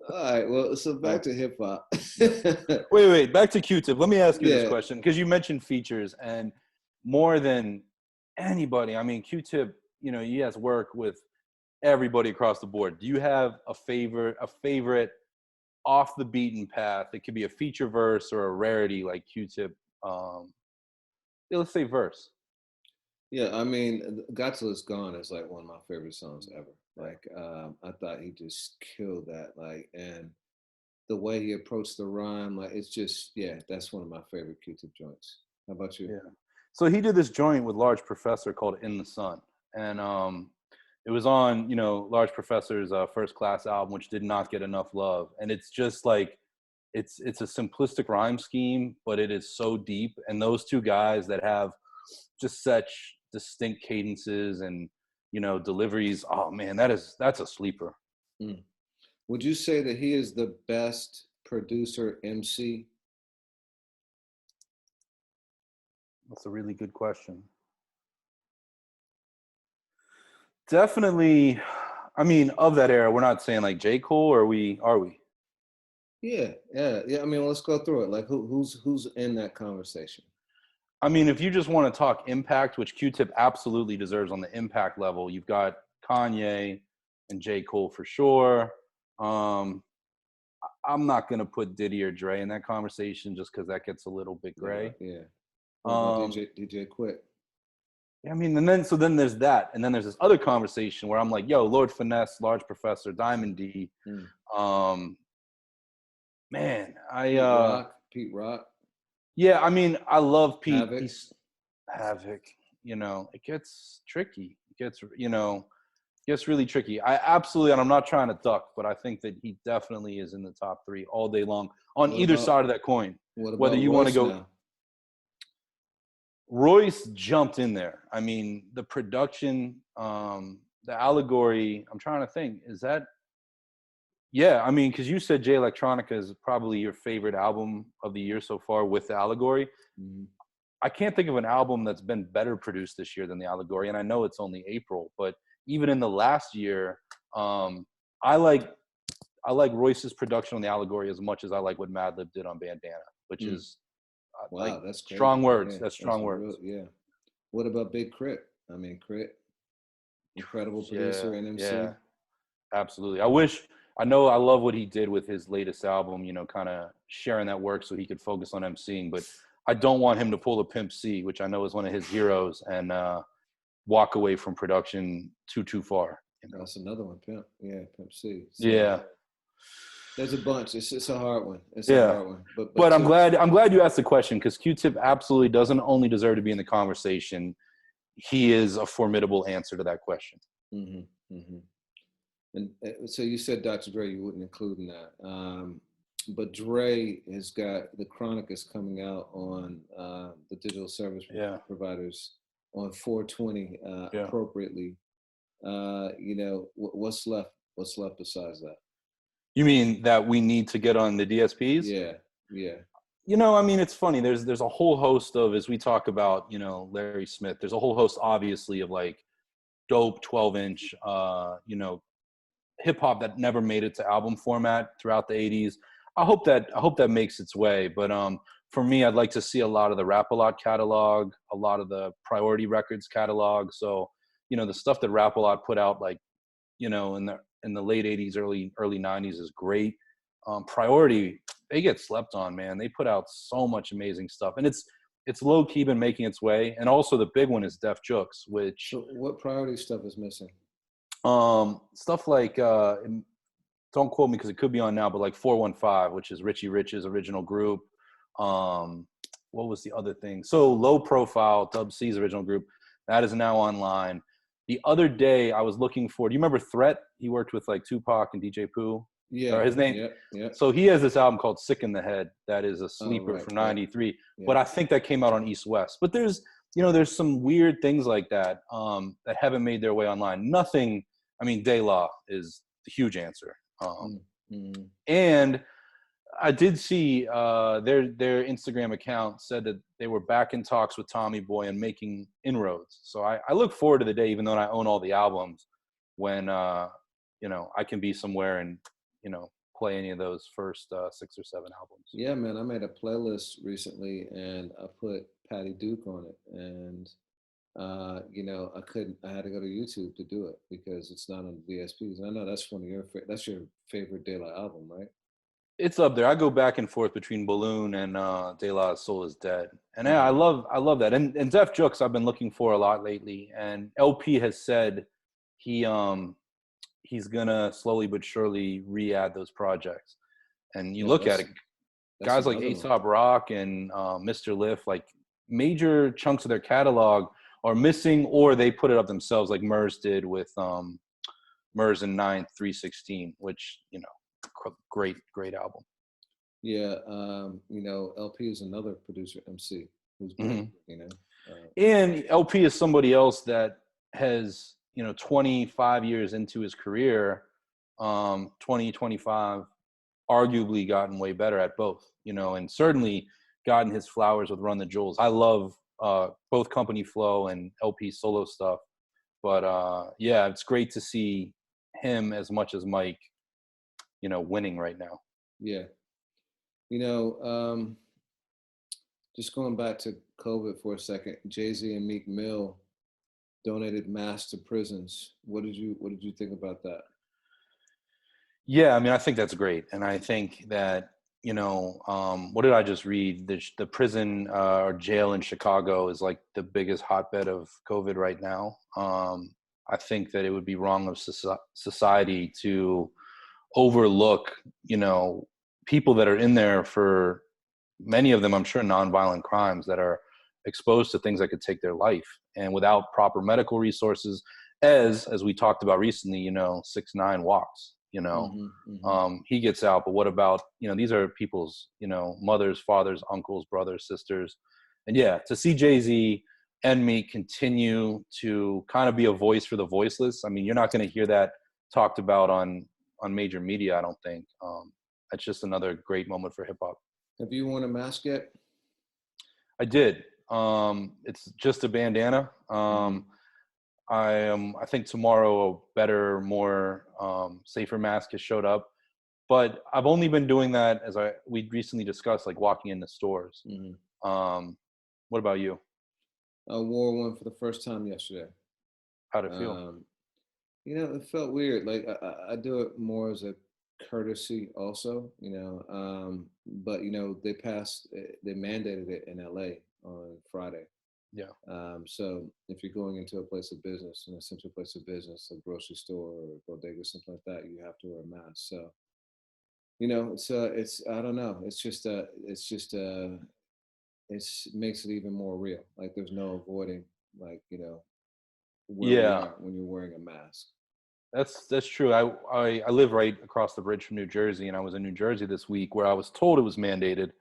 All right. Well, so back to hip hop. Wait. Back to Q-Tip. Let me ask you this question, because you mentioned features, and more than anybody, I mean, Q-Tip, he has work with everybody across the board. Do you have a favorite off the beaten path? It could be a feature verse or a rarity like Q-Tip. Let's say verse. Yeah, I mean, "Got Till It's Gone" is like one of my favorite songs ever. Like, I thought he just killed that. Like, and the way he approached the rhyme, like, it's just, that's one of my favorite Q-Tip joints. How about you? Yeah. So he did this joint with Large Professor called "In the Sun," and it was on Large Professor's First Class album, which did not get enough love. And it's just like it's a simplistic rhyme scheme, but it is so deep. And those two guys that have just such distinct cadences and, you know, deliveries. Oh man, that's a sleeper. Mm. Would you say that he is the best producer MC? That's a really good question. Definitely. I mean, of that era, we're not saying like J. Cole, or are we? Yeah. I mean, let's go through it. Like, who's in that conversation? I mean, if you just want to talk impact, which Q-Tip absolutely deserves on the impact level, you've got Kanye and J. Cole for sure. I'm not going to put Diddy or Dre in that conversation just because that gets a little bit gray. Yeah. What about DJ Quick? I mean, and then there's that. And then there's this other conversation where I'm like, yo, Lord Finesse, Large Professor, Diamond D. Man, Pete Rock. Yeah, I mean, I love Pete. Havoc. You know, it gets tricky. Gets really tricky. I absolutely, and I'm not trying to duck, but I think that he definitely is in the top 3 all day long on either side of that coin. Whether you want to go now? Royce jumped in there. I mean, the production, the allegory, I'm trying to think, is that? Yeah, I mean, because you said J Electronica is probably your favorite album of the year so far with the allegory. Mm-hmm. I can't think of an album that's been better produced this year than the allegory, and I know it's only April, but even in the last year, I like Royce's production on the allegory as much as I like what Madlib did on Bandana, which is wow, that's crazy. Strong words. Yeah, that's strong words. Yeah. What about Big Crit? I mean, Crit, incredible producer and MC. Yeah, absolutely. I love what he did with his latest album, you know, kind of sharing that work so he could focus on MCing, but I don't want him to pull a Pimp C, which I know is one of his heroes, and walk away from production too far. You know? That's another one, Pimp. Yeah, Pimp C. So, yeah. There's a bunch. It's a hard one. It's a hard one. But I'm glad you asked the question, because Q-Tip absolutely doesn't only deserve to be in the conversation. He is a formidable answer to that question. Mm-hmm. Mm-hmm. And so you said Dr. Dre, you wouldn't include in that. But Dre has got the Chronic is coming out on the digital service providers on 420 appropriately. You know, what's left? What's left besides that? You mean that we need to get on the DSPs? Yeah. You know, I mean, it's funny. There's a whole host of, as we talk about, you know, Larry Smith, there's a whole host, obviously, of like dope 12-inch, you know, hip hop that never made it to album format throughout the 80s. I hope that makes its way. But for me, I'd like to see a lot of the Rap-A-Lot catalog, a lot of the Priority Records catalog. So, you know, the stuff that Rap-A-Lot put out, like, you know, in the late 80s, early 90s is great. Priority, they get slept on, man. They put out so much amazing stuff. And it's low key been making its way. And also the big one is Def Jux, which. So what Priority stuff is missing? Stuff like, don't quote me because it could be on now, but like 415, which is Richie Rich's original group. What was the other thing? So Low Profile, Dub C's original group, that is now online. The other day I was looking for, do you remember Threat? He worked with like Tupac and DJ Pooh. Yeah. Or his name. Yeah. So he has this album called Sick in the Head. That is a sleeper from 93. Yeah. But I think that came out on East West. But there's some weird things like that that haven't made their way online. Nothing. I mean, De La is the huge answer. And I did see their Instagram account said that they were back in talks with Tommy Boy and making inroads. So I look forward to the day, even though I own all the albums, when you know, I can be somewhere and, you know, play any of those first 6 or 7 albums. Yeah, man, I made a playlist recently and I put Patty Duke on it, and you know, I had to go to YouTube to do it because it's not on the DSPs. And I know that's that's your favorite De La album, right? It's up there. I go back and forth between Balloon and De La Soul is Dead. And yeah, I love that. And Def Jux I've been looking for a lot lately. And LP has said he's gonna slowly but surely re-add those projects. And you look at it, guys like A$AP Rock and Mr. Lift, like major chunks of their catalog are missing, or they put it up themselves, like Murs did with Murs and 9th 316, which, you know, great album. Yeah, you know, LP is another producer, MC, who's great. Hmm. You know, uh, And LP is somebody else that has, 25 years into his career, 20, 25, arguably gotten way better at both, and certainly gotten his flowers with Run the Jewels. I love both Company Flow and LP solo stuff. But yeah, it's great to see him as much as Mike, winning right now. yeah, you know, just going back to COVID for a second, Jay Z and Meek Mill donated masks to prisons. What did you think about that? Yeah, I mean, I think that's great, and I think that what did I just read? The prison or jail in Chicago is like the biggest hotbed of COVID right now. I think that it would be wrong of society to overlook, people that are in there for many of them, I'm sure, nonviolent crimes that are exposed to things that could take their life, and without proper medical resources, as we talked about recently, 6ix9ine walks, Hmm. Hmm. he gets out, but what about, these are people's, mothers, fathers, uncles, brothers, sisters. And yeah, to see Jay-Z and me continue to kind of be a voice for the voiceless. I mean, you're not going to hear that talked about on major media, I don't think. It's just another great moment for hip hop. Have you worn a mask yet? I did. It's just a bandana. Hmm. I think tomorrow a better, more safer mask has showed up. But I've only been doing that, as we recently discussed, like walking into stores. Hmm. Um, what about you? I wore one for the first time yesterday. How'd it feel? Um, you know, it felt weird. Like I do it more as a courtesy, also. But they mandated it in LA on Friday. Yeah. So if you're going into a place of business, an essential place of business, a grocery store or a bodega, something like that, you have to wear a mask. So it's I don't know. It makes it even more real. Like there's no avoiding, like where we Yeah, are when you're wearing a mask. that's true. I live right across the bridge from New Jersey, and I was in New Jersey this week where I was told it was mandated.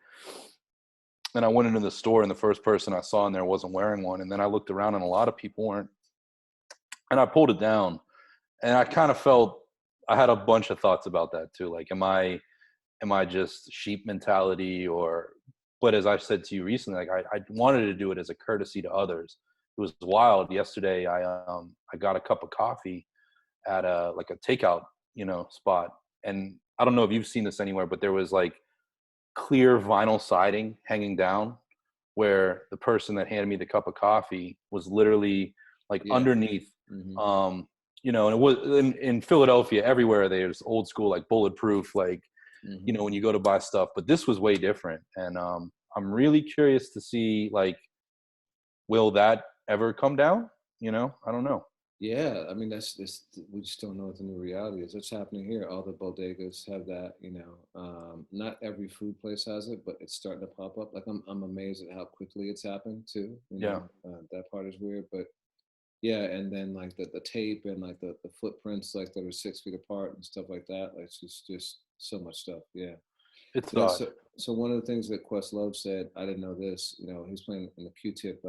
And I went into the store, and the first person I saw in there wasn't wearing one. And then I looked around, and a lot of people weren't. And I pulled it down, and I kind of felt I had a bunch of thoughts about that too. Like, am I just sheep mentality, or? But as I said to you recently, like I wanted to do it as a courtesy to others. It was wild. Yesterday, I got a cup of coffee at a takeout spot, and I don't know if you've seen this anywhere, but there was like clear vinyl siding hanging down where the person that handed me the cup of coffee was literally like Yeah. underneath. Hmm. And it was in Philadelphia, everywhere there's old school, like bulletproof, like, Hmm. when you go to buy stuff, but this was way different. And I'm really curious to see, like, will that ever come down? I don't know. Yeah, I mean that's we just don't know what the new reality is. It's happening here. All the bodegas have that. Not every food place has it, but it's starting to pop up. Like I'm amazed at how quickly it's happened too. Yeah, That part is weird, but yeah. And then like the tape and like the footprints like that are 6 feet apart and stuff like that. Like it's just so much stuff. Yeah. it's You know, odd. so one of the things that Questlove said, I didn't know this. He's playing in the Q-Tip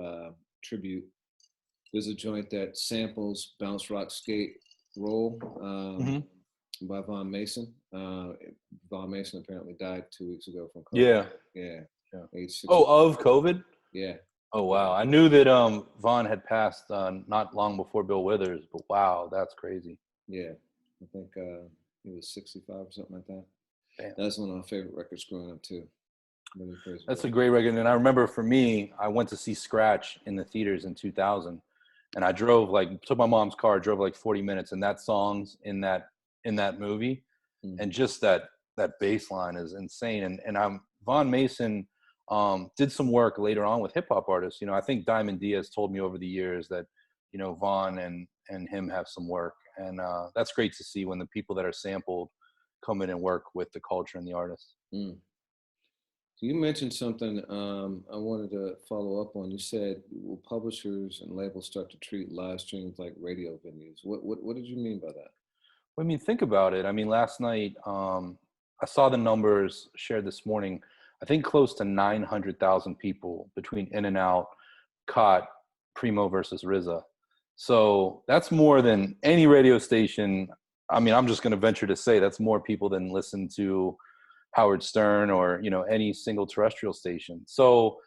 tribute. There's a joint that samples Bounce Rock Skate Roll Hmm. by Von Mason. Von Mason apparently died 2 weeks ago from COVID. Yeah, Yeah, yeah. age 60. Oh, of COVID. Yeah, Oh yeah, wow, I knew that Vaughn had passed not long before Bill Withers, but wow, that's crazy. yeah. I think he was 65 or something like that. Damn, That's one of my favorite records growing up too. Really crazy that's a record. great record. And I remember for me, I went to see Scratch in the theaters in 2000, and I drove took my mom's car, drove like 40 minutes, and that song's in that movie, and Mm-hmm. just that bass line is insane. And Von Mason did some work later on with hip hop artists. I think Diamond Diaz told me over the years that Von and him have some work, and that's great to see when the people that are sampled come in and work with the culture and the artists. Mm. So you mentioned something I wanted to follow up on. You said, will publishers and labels start to treat live streams like radio venues? What did you mean by that? I mean, think about it. I mean, last night, I saw the numbers shared this morning. I think close to 900,000 people between In and Out caught Primo versus RZA. So that's more than any radio station. I mean, I'm just going to venture to say that's more people than listen to Howard Stern or, you know, any single terrestrial station. So,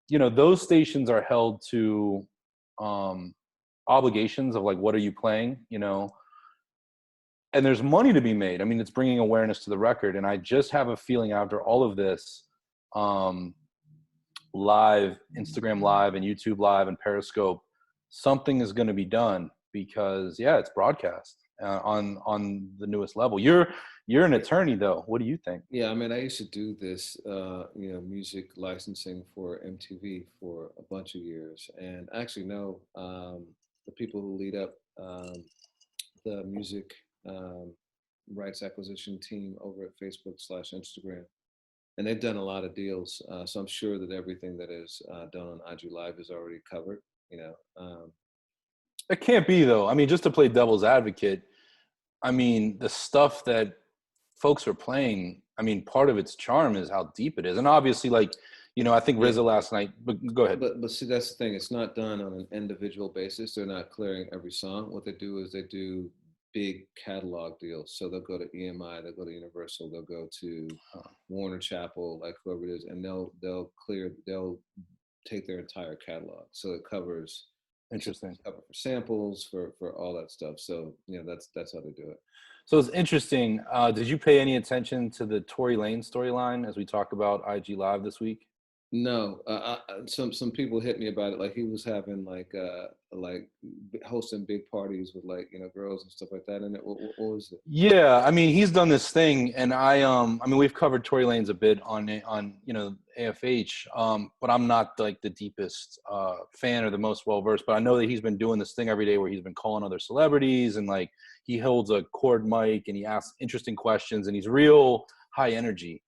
you know, those stations are held to obligations of like, what are you playing, you know? And there's money to be made. I mean, it's bringing awareness to the record. And I just have a feeling after all of this, live, Instagram Live and YouTube Live and Periscope, something is going to be done because, yeah, it's broadcast on the newest level. You're an attorney, though. What do you think? Yeah, I mean, I used to do this, you know, music licensing for MTV for a bunch of years, and I actually know the people who lead up the music rights acquisition team over at Facebook/Instagram, and they've done a lot of deals. So I'm sure that everything that is done on IG Live is already covered. You know, It can't be, though. I mean, just to play devil's advocate, I mean, the stuff that folks are playing, I mean, part of its charm is how deep it is. And obviously, like, you know, I think RZA last night, but go ahead. But see, that's the thing. It's not done on an individual basis. They're not clearing every song. What they do is they do big catalog deals. So they'll go to EMI, they'll go to Universal, they'll go to Warner Chappell, like whoever it is, and they'll take their entire catalog. So it covers Interesting. cover for samples, for all that stuff. So you know, that's how they do it. So it's interesting. Did you pay any attention to the Tory Lanez storyline as we talk about IG Live this week? No, some people hit me about it. Like he was having like hosting big parties with like, you know, girls and stuff like that. And what was it? Yeah, I mean, he's done this thing, and I mean, we've covered Tory Lanez a bit on you know, AFH, but I'm not like the deepest fan or the most well versed. But I know that he's been doing this thing every day where he's been calling other celebrities, and like he holds a cord mic and he asks interesting questions, and he's real high energy.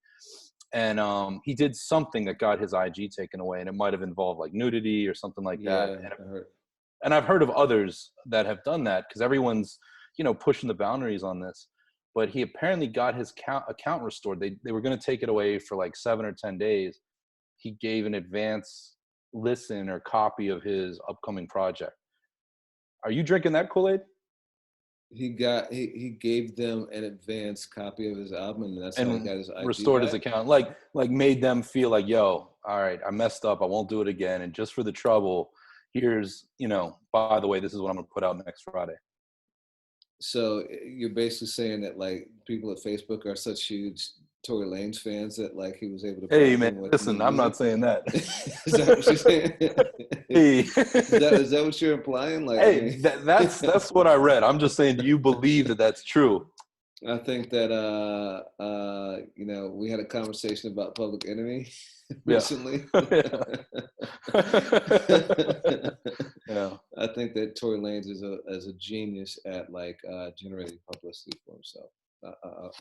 And he did something that got his IG taken away, and it might have involved like nudity or something like that. Yeah, I heard. And I've heard of others that have done that because everyone's, you know, pushing the boundaries on this. But he apparently got his account restored. They were going to take it away for like 7 or 10 days. He gave an advance listen or copy of his upcoming project. Are you drinking that Kool-Aid? He gave them an advance copy of his album, and that's how he got his IG restored back. his account, like made them feel like, yo, all right, I messed up, I won't do it again, and just for the trouble, here's, you know, by the way, this is what I'm gonna put out next Friday. So you're basically saying that like people at Facebook are such huge Tory Lanez fans that like he was able to. Hey man, listen, I'm not saying that. Is that what you're saying? Hey. is that what you're implying? Like, hey, I mean, that's what I read. I'm just saying, do you believe that that's true? I think that you know, we had a conversation about Public Enemy recently. Yeah. I think that Tory Lanez is a genius at like generating publicity for himself.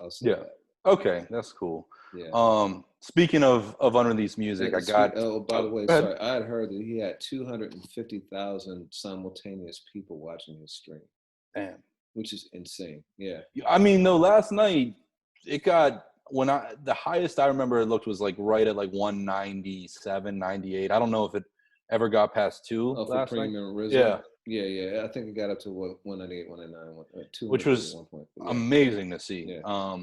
I'll say that. Okay, that's cool. Yeah. Speaking of unreleased music, I got. Oh, by the way, sorry, I had heard that he had 250,000 simultaneous people watching his stream. Damn. Which is insane. Yeah. I mean, though, last night it got the highest I remember it looked was like right at like 197, 98. I don't know if it ever got past 2 last night. RZA. Yeah. I think it got up to what 198, 199, 200, which was amazing to see. Yeah.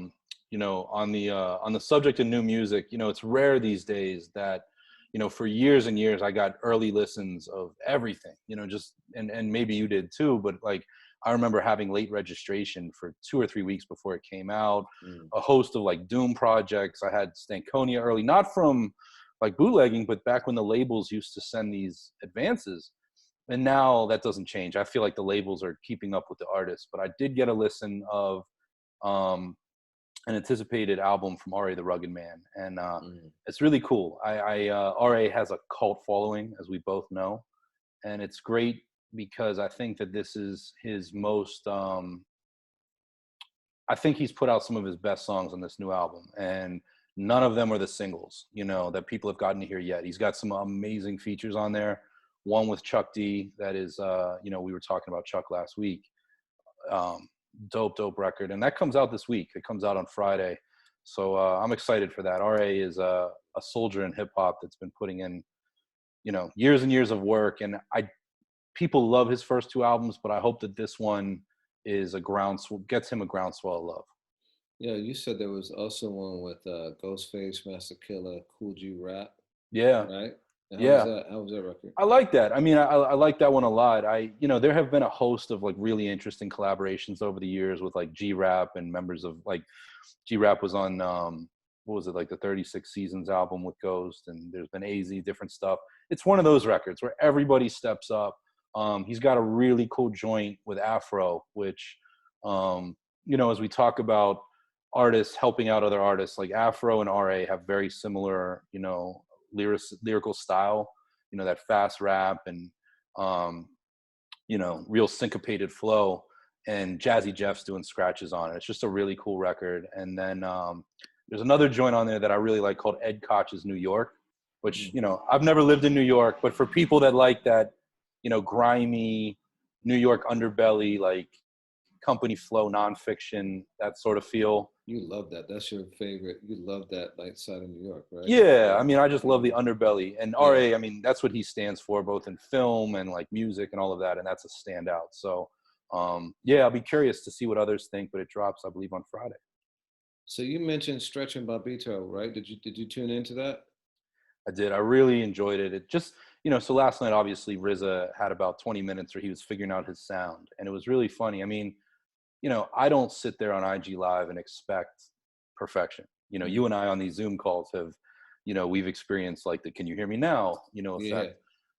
You know, on the subject of new music, you know, it's rare these days that, you know, for years and years I got early listens of everything, you know, just and maybe you did too, but like I remember having late registration for 2 or 3 weeks before it came out, a host of like Doom projects. I had Stankonia early, not from like bootlegging, but back when the labels used to send these advances. And now that doesn't change. I feel like the labels are keeping up with the artists, but I did get a listen of an anticipated album from R.A. the Rugged Man. And it's really cool. R.A. has a cult following, as we both know. And it's great because I think that this is his most, I think he's put out some of his best songs on this new album. And none of them are the singles, you know, that people have gotten to hear yet. He's got some amazing features on there. One with Chuck D that is, you know, we were talking about Chuck last week. Dope record. And that comes out this week. It comes out on Friday. So I'm excited for that. RA is a soldier in hip hop that's been putting in, years and years of work. And people love his first two albums, but I hope that this one is gets him a groundswell of love. Yeah, you said there was also one with Ghostface, Master Killer, Cool G Rap, Yeah. right? And Yeah. How was that record? I like that. I mean, I like that one a lot. There have been a host of like really interesting collaborations over the years with like G-Rap and members of like G-Rap was on, what was it, like the 36 Seasons album with Ghost, and there's been AZ, different stuff. It's one of those records where everybody steps up. He's got a really cool joint with Afro, which, as we talk about artists helping out other artists, like Afro and RA have very similar, lyrical style, that fast rap and, real syncopated flow, and Jazzy Jeff's doing scratches on it. It's just a really cool record. And then there's another joint on there that I really like called Ed Koch's New York, which, I've never lived in New York, but for people that like that, grimy New York underbelly, like company flow, nonfiction, that sort of feel. You love that. That's your favorite. You love that light side of New York, right? Yeah, I mean, I just love the underbelly. And RA, I mean, that's what he stands for, both in film and like music and all of that. And that's a standout. So, I'll be curious to see what others think, but it drops, I believe, on Friday. So you mentioned Stretch and Bobbito, right? Did you tune into that? I did. I really enjoyed it. It just, so last night, obviously, RZA had about 20 minutes where he was figuring out his sound. And it was really funny. I mean, I don't sit there on IG Live and expect perfection. You and I on these Zoom calls have, we've experienced like the "Can you hear me now?" effect. Yeah.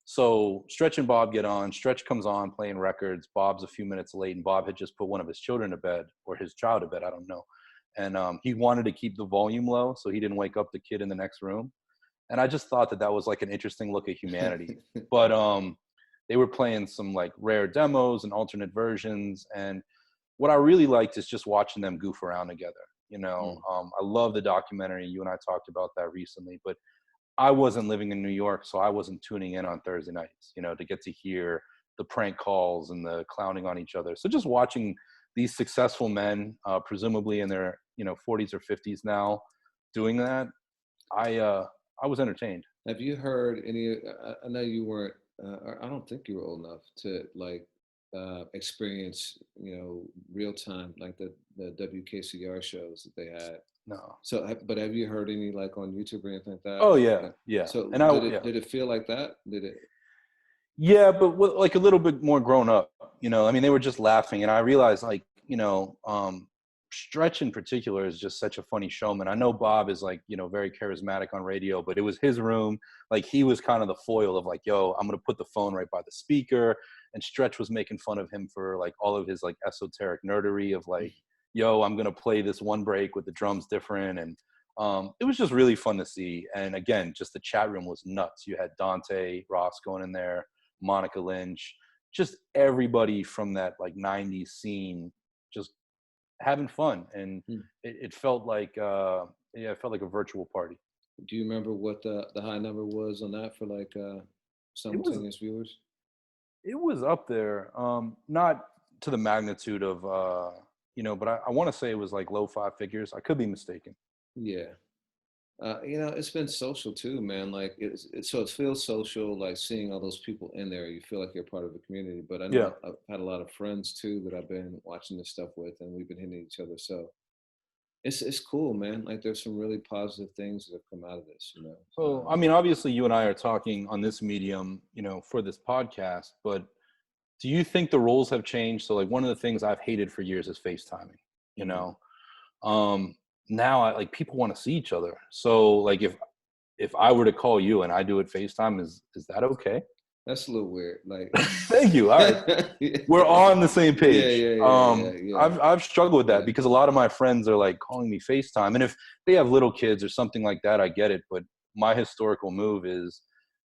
So Stretch and Bob get on. Stretch comes on playing records. Bob's a few minutes late, and Bob had just put one of his children to bed, or his child to bed, I don't know. And he wanted to keep the volume low so he didn't wake up the kid in the next room. And I just thought that was like an interesting look at humanity. But they were playing some like rare demos and alternate versions, and what I really liked is just watching them goof around together. I love the documentary. You and I talked about that recently, but I wasn't living in New York, so I wasn't tuning in on Thursday nights, to get to hear the prank calls and the clowning on each other. So just watching these successful men, presumably in their, 40s or 50s now, doing that, I was entertained. Have you heard any? I know you weren't. I don't think you were old enough to like experience, real time like the WKCR shows that they had. No. So, but have you heard any like on YouTube or anything like that? Oh yeah, yeah. So and did it feel like that? Did it? Yeah, but like a little bit more grown up. I mean, they were just laughing, and I realized like, Stretch in particular is just such a funny showman. I know Bob is like, very charismatic on radio, but it was his room. Like he was kind of the foil of like, yo, I'm going to put the phone right by the speaker. And Stretch was making fun of him for like all of his like esoteric nerdery of like, yo, I'm going to play this one break with the drums different. And it was just really fun to see. And again, just the chat room was nuts. You had Dante Ross going in there, Monica Lynch, just everybody from that like 90s scene, just having fun. And it felt like, it felt like a virtual party. Do you remember what the high number was on that for like simultaneous viewers? It was up there, not to the magnitude of, but I want to say it was like low five figures. I could be mistaken. Yeah. It's been social too, man. Like so it feels social, like seeing all those people in there. You feel like you're part of a community. But I know I've had a lot of friends too that I've been watching this stuff with, and we've been hitting each other. So it's cool, man. Like there's some really positive things that have come out of this. So I mean, obviously, you and I are talking on this medium, for this podcast. But do you think the roles have changed? So like one of the things I've hated for years is FaceTiming. Now like people want to see each other. So like if I were to call you and I do it FaceTime, is that okay? That's a little weird. Like thank you. All right. We're on the same page. Yeah. I've struggled with that because a lot of my friends are like calling me FaceTime. And if they have little kids or something like that, I get it. But my historical move is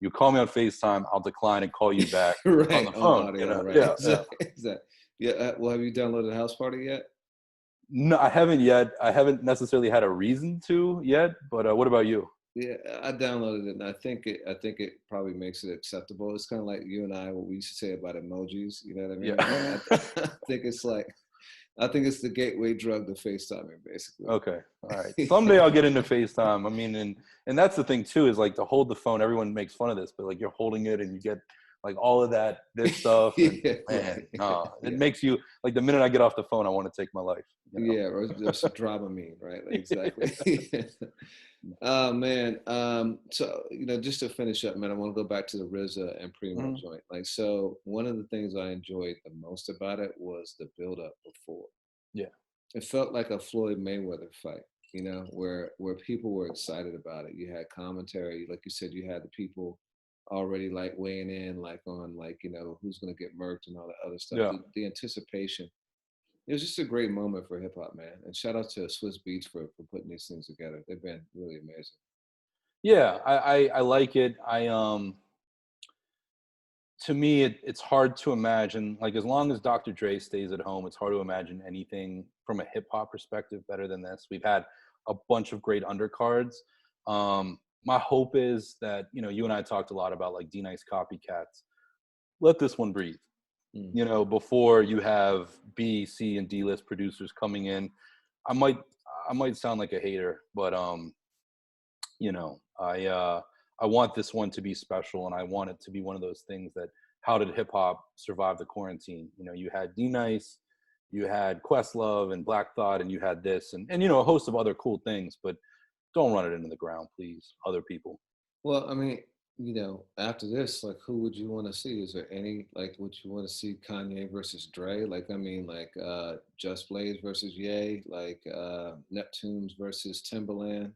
you call me on FaceTime, I'll decline and call you back right, on the phone. Audio, right. Yeah, exactly. Yeah. Well, have you downloaded House Party yet? No, I haven't yet. I haven't necessarily had a reason to yet. But what about you? Yeah, I downloaded it, and I think it probably makes it acceptable. It's kind of like you and I, what we used to say about emojis. You know what I mean? Yeah. I think it's like I think it's the gateway drug to FaceTiming, basically. Okay. All right. Someday I'll get into FaceTime. I mean, and that's the thing too, is like to hold the phone. Everyone makes fun of this, but like you're holding it and you get like all of this stuff. And Yeah, man, yeah. it makes you like the minute I get off the phone, I want to take my life. You know? Yeah, or just Dramamine, right? Like, exactly. Oh man. So just to finish up, man, I want to go back to the RZA and Primo Mhm. joint. Like, so one of the things I enjoyed the most about it was the build up before. Yeah. It felt like a Floyd Mayweather fight, where people were excited about it. You had commentary, like you said, you had the people already like weighing in, like on like who's gonna get murked and all that other stuff. Yeah. The anticipation. It was just a great moment for hip hop, man. And shout out to Swiss Beats for putting these things together. They've been really amazing. Yeah. I like it. To me, it's hard to imagine, like, as long as Dr. Dre stays at home, it's hard to imagine anything from a hip hop perspective better than this. We've had a bunch of great undercards. My hope is that, you and I talked a lot about like D-Nice copycats. Let this one breathe, Mm. before you have B, C, and D list producers coming in. I might sound like a hater, but you know I want this one to be special, and I want it to be one of those things that, how did hip hop survive the quarantine? You had D Nice, you had Questlove and Black Thought, and you had this, and a host of other cool things, but don't run it into the ground, please, other people. Well, I mean, after this, like, who would you want to see? Is there any, like, would you want to see Kanye versus Dre? Like, I mean, like, Just Blaze versus Ye, like, Neptunes versus Timberland.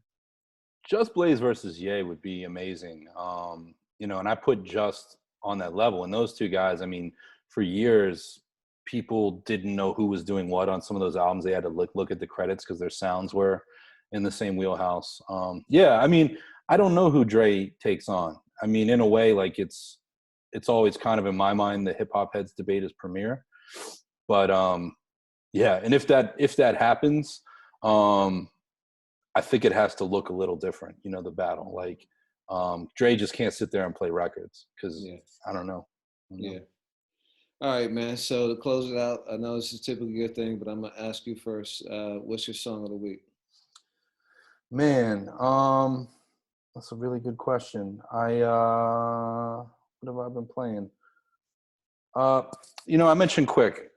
Just Blaze versus Ye would be amazing. And I put Just on that level. And those two guys, I mean, for years, people didn't know who was doing what on some of those albums. They had to look at the credits because their sounds were in the same wheelhouse. Yeah, I mean, I don't know who Dre takes on. I mean, in a way, like it's always kind of in my mind the hip hop heads debate is Premier. But yeah, and if that happens, I think it has to look a little different, the battle. Like, Dre just can't sit there and play records because Yeah, I don't know. yeah. All right, man. So to close it out, I know this is typically your thing, but I'm gonna ask you first. What's your song of the week? Man, that's a really good question. What have I been playing? I mentioned Quick.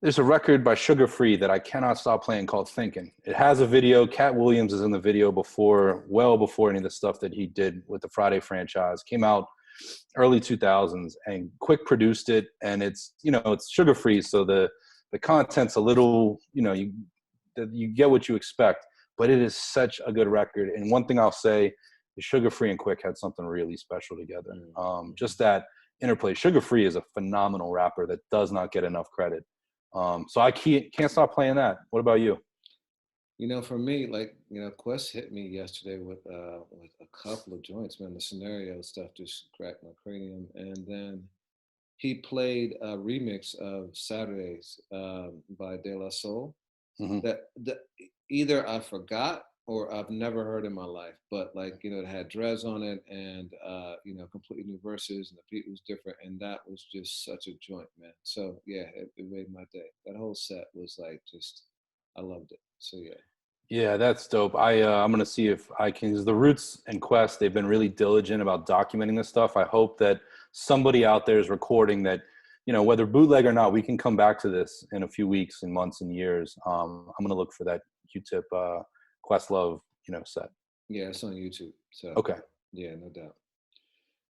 There's a record by Sugar Free that I cannot stop playing called Thinking. It has a video. Cat Williams is in the video well before any of the stuff that he did with the Friday franchise. Came out early 2000s, and Quick produced it, and it's Sugar Free, so the content's a little, you get what you expect, but it is such a good record. And one thing I'll say is Sugar Free and Quick had something really special together. Just that interplay. Sugar Free is a phenomenal rapper that does not get enough credit. So I can't stop playing that. What about you? For me, like, Quest hit me yesterday with a couple of joints, man. The scenario stuff just cracked my cranium. And then he played a remix of Saturdays by De La Soul Mm-hmm. that either I forgot or I've never heard in my life. But like, it had Drez on it and completely new verses, and the beat was different, and that was just such a joint, man. So yeah, it made my day. That whole set was like just, I loved it. So yeah. Yeah, that's dope. I'm gonna see if I can. Because the Roots and Quest, they've been really diligent about documenting this stuff. I hope that somebody out there is recording that. Whether bootleg or not, we can come back to this in a few weeks and months and years. I'm gonna look for that Q-Tip Questlove, set. Yeah, it's on YouTube. So Okay. yeah, no doubt.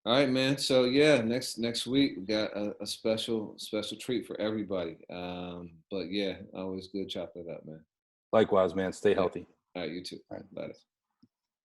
All right, man. So yeah, next week we got a special treat for everybody. But yeah, always good chopping it up, man. Likewise, man. Stay Yeah. healthy. All right, you too. All right. Later.